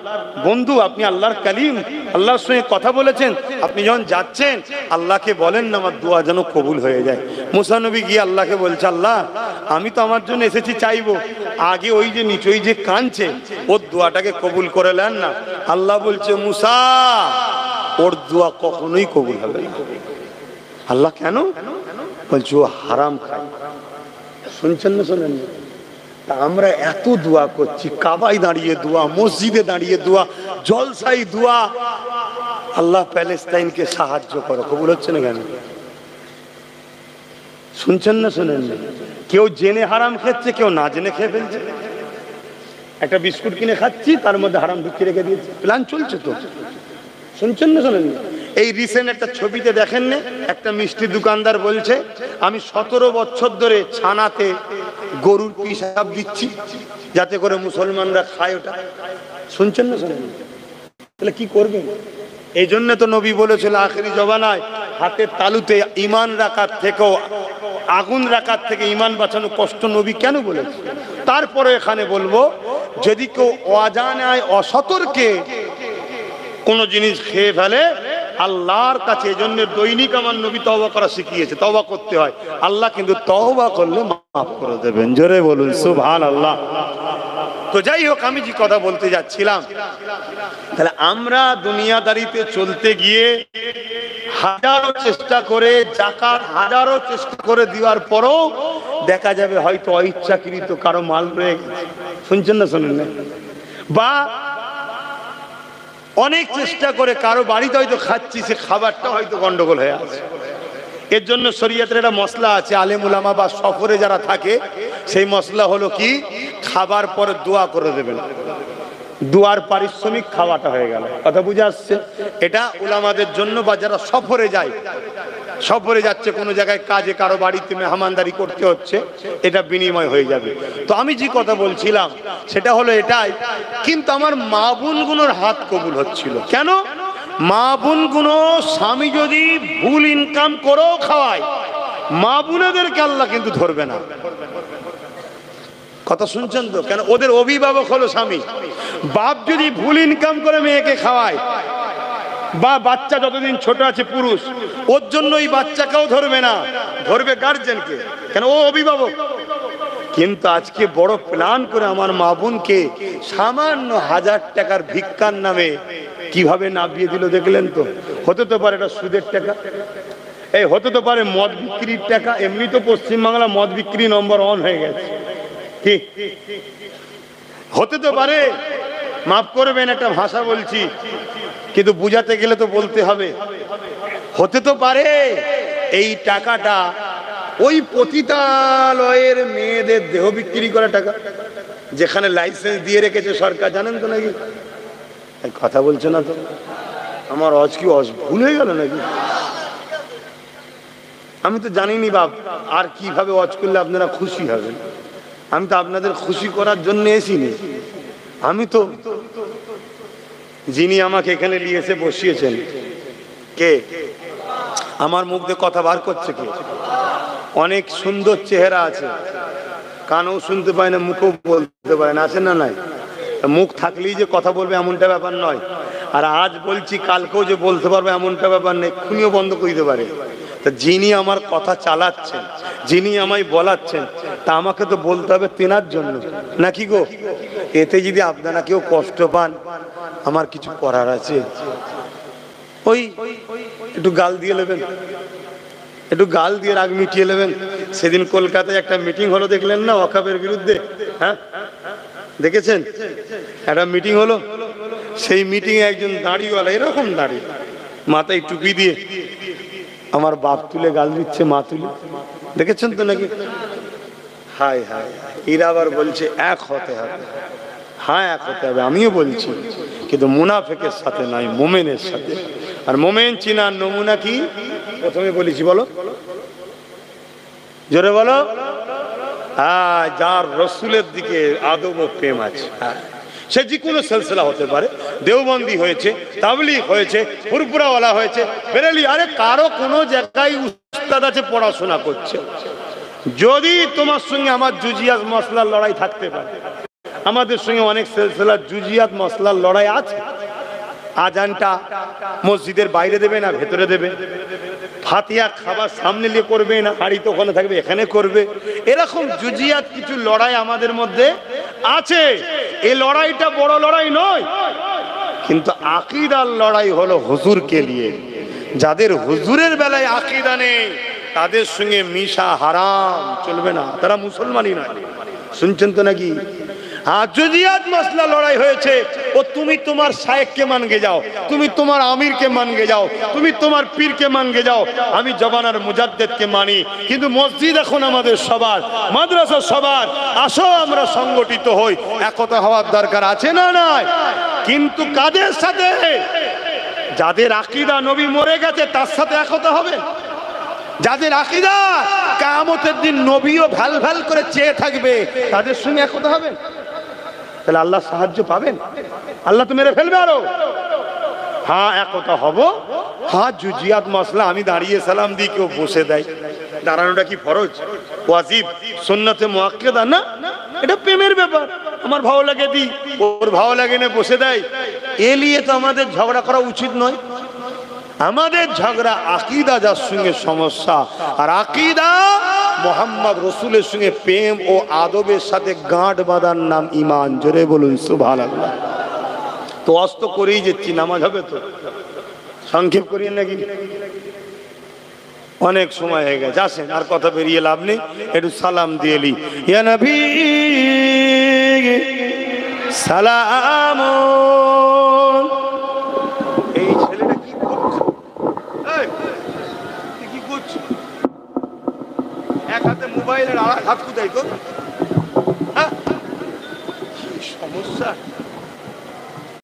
বন্ধু, আপনি আল্লাহর কালিম, আল্লাহর সঙ্গে কথা বলেছেন, আপনি যখন যাচ্ছেন আল্লাহকে বলেন না আমার দোয়া যেন কবুল হয়ে যায়। মুসা নবী গিয়ে আল্লাহকে বলছে, আল্লাহ আমি তো আমার জন্য এসেছি চাইবো, আগে ওই যে নিচে ওই যে কাঁদছে ওর দোয়াটাকে কবুল করে নেন না। আল্লাহ বলছে, মুসা ওর দোয়া কখনোই কবুল হবে না। আল্লাহ কেন? বলছে ও হারাম খায়। শুনছেন না? শোনেন না? আমরা এত দোয়া করছি, কাবায় দাঁড়িয়ে দোয়া, মসজিদে দাঁড়িয়ে দোয়া, জলসাই দোয়া, আল্লাহ প্যালেস্তাইনকে সাহায্য করো, কবুল হচ্ছে না কেন? শুনছেন না? শোনেন না? কেউ জেনে হারাম খাচ্ছে, কেউ না জেনে খেয়ে ফেলছে। একটা বিস্কুট কিনে খাচ্ছি, তার মধ্যে হারাম ঢুকিয়ে রেখে দিয়েছে, প্ল্যান চলছে তো। শুনছেন না? শোনেন না? এই রিসেন্ট একটা ছবিতে দেখেন না, একটা মিষ্টি দোকানদার বলছে, আমি 17 বছর ধরে ছানাতে গরুর পিসাব দিচ্ছি যাতে করে মুসলমানরা খায় ওটা। শুনছেন না? শোনেন? তাহলে কি করবেন? এই জন্য তো নবী বলেছিল আখেরি জমানায় হাতের তালুতে ইমান রাখার থেকেও আগুন রাখার থেকে ইমান বাঁচানো কষ্ট নবী কেন বলেছে? তারপরে এখানে বলবো, যদি কেউ অজানায় অসতর্কে কোনো জিনিস খেয়ে ফেলে, আল্লাহর কাছে এজন্য দৈনিক আমার নবী তওবা করা শিখিয়েছে, তওবা করতে হয়। আল্লাহ কিন্তু তওবা করলে মাফ করে দেবেন। জোরে বলুন সুবহানাল্লাহ। তো যাই হোক, আমি যে কথা বলতে যাচ্ছিলাম, তাহলে আমরা দুনিয়াদারিতে চলতে গিয়ে হাজারো চেষ্টা করে যাকাত হাজারো চেষ্টা করে দেওয়ার পরও দেখা যাবে হয়তো অইচ্ছাকৃত কারো মাল রয়ে গেছে। শুনছেন না? শোনেন না? বা অনেক চেষ্টা করে কারো বাড়িতে হয়তো খাচ্ছি, সে খাবারটা হয়তো গন্ডগোল হয়ে আছে। এর জন্য শরীয়তের একটা মসলা আছে, আলেম উলামা বা সফরে যারা থাকে, সেই মসলা হলো কি, খাবার পরে দোয়া করে দেবেন। দুয়ার পারিশ্রমিক খাওয়াটা হয়ে গেল। কথা বুঝে আসছে? এটা উলামাদের জন্য, বা যারা সফরে যায়, সফরে যাচ্ছে কোনো জায়গায় কাজে, কারো বাড়িতে মেহমানদারি করতে হচ্ছে, এটা বিনিময় হয়ে যাবে। তো আমি যে কথা বলছিলাম সেটা হলো এটাই, কিন্তু আমার মা বোনগুলোর হাত কবুল হচ্ছিল কেন? মা বোনগুলো স্বামী যদি ভুল ইনকাম করেও খাওয়ায়, মা বোনেদেরকে আল্লাহ কিন্তু ধরবে না। কথা শুনছেন তো? কেন? ওদের অভিভাবক হলো স্বামী। বাপ যদি ভুল ইনকাম করে মেয়েকে খাওয়ায়, বা বাচ্চা যতদিন ছোট আছে পুরুষ, ওর জন্য ওই বাচ্চাকেও ধরবে না, ধরবে গার্জেনকে। কেন? ও অভিভাবক। কিন্তু আজকে বড় প্ল্যান করে আমার মা বোনকে সামান্য 1000 টাকার ভিক্ষার নামে কিভাবে নামিয়ে দিল দেখলেন তো? হতে তো পারে এটা সুদের টাকা, এই হতে তো পারে মদ বিক্রির টাকা। এমনি তো পশ্চিমবাংলা মদ বিক্রি নম্বর 1 হয়ে গেছে। কি হতে তো পারে, মাফ করবেন একটা ভাষা বলছি, কিন্তু বুঝাতে গেলে তো বলতে হবে। হতে তো পারে এই টাকাটা ওই পতিতালয়ের মেয়েদের দেহ বিক্রি করা টাকা, যেখানে লাইসেন্স দিয়ে রেখেছে সরকার, জানেন তো নাকি? কথা বলছে না তো? আমার ভুল হয়ে গেল নাকি? আমি তো জানিনি বাপ, আর কিভাবে ওয়াজ করলে আপনারা খুশি হবেন। আমি তো আপনাদের খুশি করার জন্য এসিনি। আমি তো, যিনি আমাকে এখানে নিয়ে এসে বসিয়েছেন, কে? আমার মুখ দিয়ে কথা বার করছে কে? অনেক সুন্দর চেহারা আছে, কানও শুনতে পায় না, মুখও বলতে পারে না, আছে না? নাই। মুখ থাকলেই যে কথা বলবে এমনটা ব্যাপার নয়, আর আজ বলছি কালকেও যে বলতে পারবে এমনটা ব্যাপার নেই, খুনিও বন্ধ করতে পারে। তা যিনি আমার কথা চালাচ্ছেন, যিনি আমায় বলাচ্ছেন, তা আমাকে তো বলতে হবে তেনার জন্য, নাকি গো? এতে যদি আপনারা কেউ কষ্ট পান, আমার কিছু করার আছে? ওই একটু গাল দিয়ে নেবেন, একটু গাল দিয়ে রাগ মিটিয়ে নেবেন। সেদিন কলকাতায় একটা মিটিং হলো, দেখলেন না? ওয়াকফের বিরুদ্ধে। হ্যাঁ, দেখেছেন? একটা মিটিং হলো, সেই মিটিংয়ে একজন দাড়িওয়ালা, এরকম দাড়ি, মাথায় টুপি দিয়ে আমার বাপ তুলে গাল দিচ্ছে, মা তুলে। দেখেছেন তো নাকি? হায় হায়, এরা আবার বলছে এক হতে হবে। হ্যাঁ, এক হতে হবে, আমিও বলছি, কিন্তু মুনাফিকের সাথে নয়, মোমেনের সাথে। আর মোমেন চিনার নমুনা কি? প্রথমে বলেছি, বলো, জোরে বলো। হ্যাঁ, যার রসুলের দিকে আদব ও প্রেম আছে। হ্যাঁ, সে যে কোনো সিলসিলা হতে পারে, দেওবন্দি হয়েছে, তাবলীগ হয়েছে, ফুরফুরাওয়ালা হয়েছে, বেরেলি, আরে কারো কোনো জায়গায় উস্তাদ আছে, পড়াশোনা করছে। যদি তোমার সঙ্গে আমার জুজিয়াত মসলার লড়াই থাকতে পারে, আমাদের সঙ্গে অনেক সিলসিলার জুজিয়াত মসলার লড়াই আছে। আজানটা মসজিদের বাইরে দেবে না ভেতরে দেবে, ফাতিহা খাবার সামনে নিয়ে করবে না হাড়ি তো ওখানে থাকবে এখানে করবে, এরকম জুজিয়াত কিছু লড়াই আমাদের মধ্যে আছে। এই লড়াইটা বড় লড়াই নয়, কিন্তু আকীদার লড়াই হলো হুজুরকে নিয়ে। যাদের হুজুরের বেলায় আকীদা নেই, তাদের সঙ্গে মিশা হারাম, চলবে না, তারা মুসলমানই নয়। শুনছেন তো নাকি? জুজিয়াত মাসলা লড়াই হয়েছে, ও তুমি তোমার শায়েখকে মানগে যাও, তুমি তোমার আমিরকে মানগে যাও, তুমি তোমার পীরকে মানগে যাও, আমি জবানার মুজাদ্দেদকে মানি। কিন্তু মসজিদ এখন আমাদের সবার, মাদ্রাসা সবার। আসো আমরা সংগঠিত হই, একতা হওয়ার দরকার আছে না? নাই। কিন্তু কাদের সাথে? যাদের আকীদা নবী মরে গেছে তার সাথে একতা হবে। যাদের আকীদা কিয়ামতের দিন নবীও ভাল ভাল করে চেয়ে থাকবে, তাদের সঙ্গে একতা হবে। তাহলে আল্লাহ সাহায্য পাবেন? আল্লাহ তো মেরে ফেলবে আরো। হ্যাঁ, একতা হব, হ্যাঁ জুজিয়াত মশলা আমি দাঁড়িয়ে সালাম দিই, কেউ বসে দেয়, দাঁড়ানোটা কি ফরজ, ওয়াজিব, সুন্নতে মুআক্কাদা না? এটা প্রেমের ব্যাপার, আমার ভালো লাগে দিই, ওর ভালো লাগে না বসে দেয়। এ নিয়ে তো আমাদের ঝগড়া করা উচিত নয়। আমাদের ঝগড়া আকীদা যার সঙ্গে সমস্যা, আর আকীদা মুহাম্মদ রাসূলের সঙ্গে প্রেম ও আদবের সাথে গাঁট বাঁধার নাম ঈমান। জোরে বলুন সুবহানাল্লাহ। তো অস্ত করেই যাচ্ছি, নামাজ হবে তো, সংক্ষেপ করিয়ে নাকি, অনেক সময় হয়ে গেছে। আসেন, আর কথা বেরিয়ে লাভ নেই, একটু সালাম দিয়ে লি। ইয়া নবী সালাম। এই ছেলেটা কি করছে? কি করছে? এক হাতে মোবাইল আর হাত কোথায় তো? কি সমস্যা?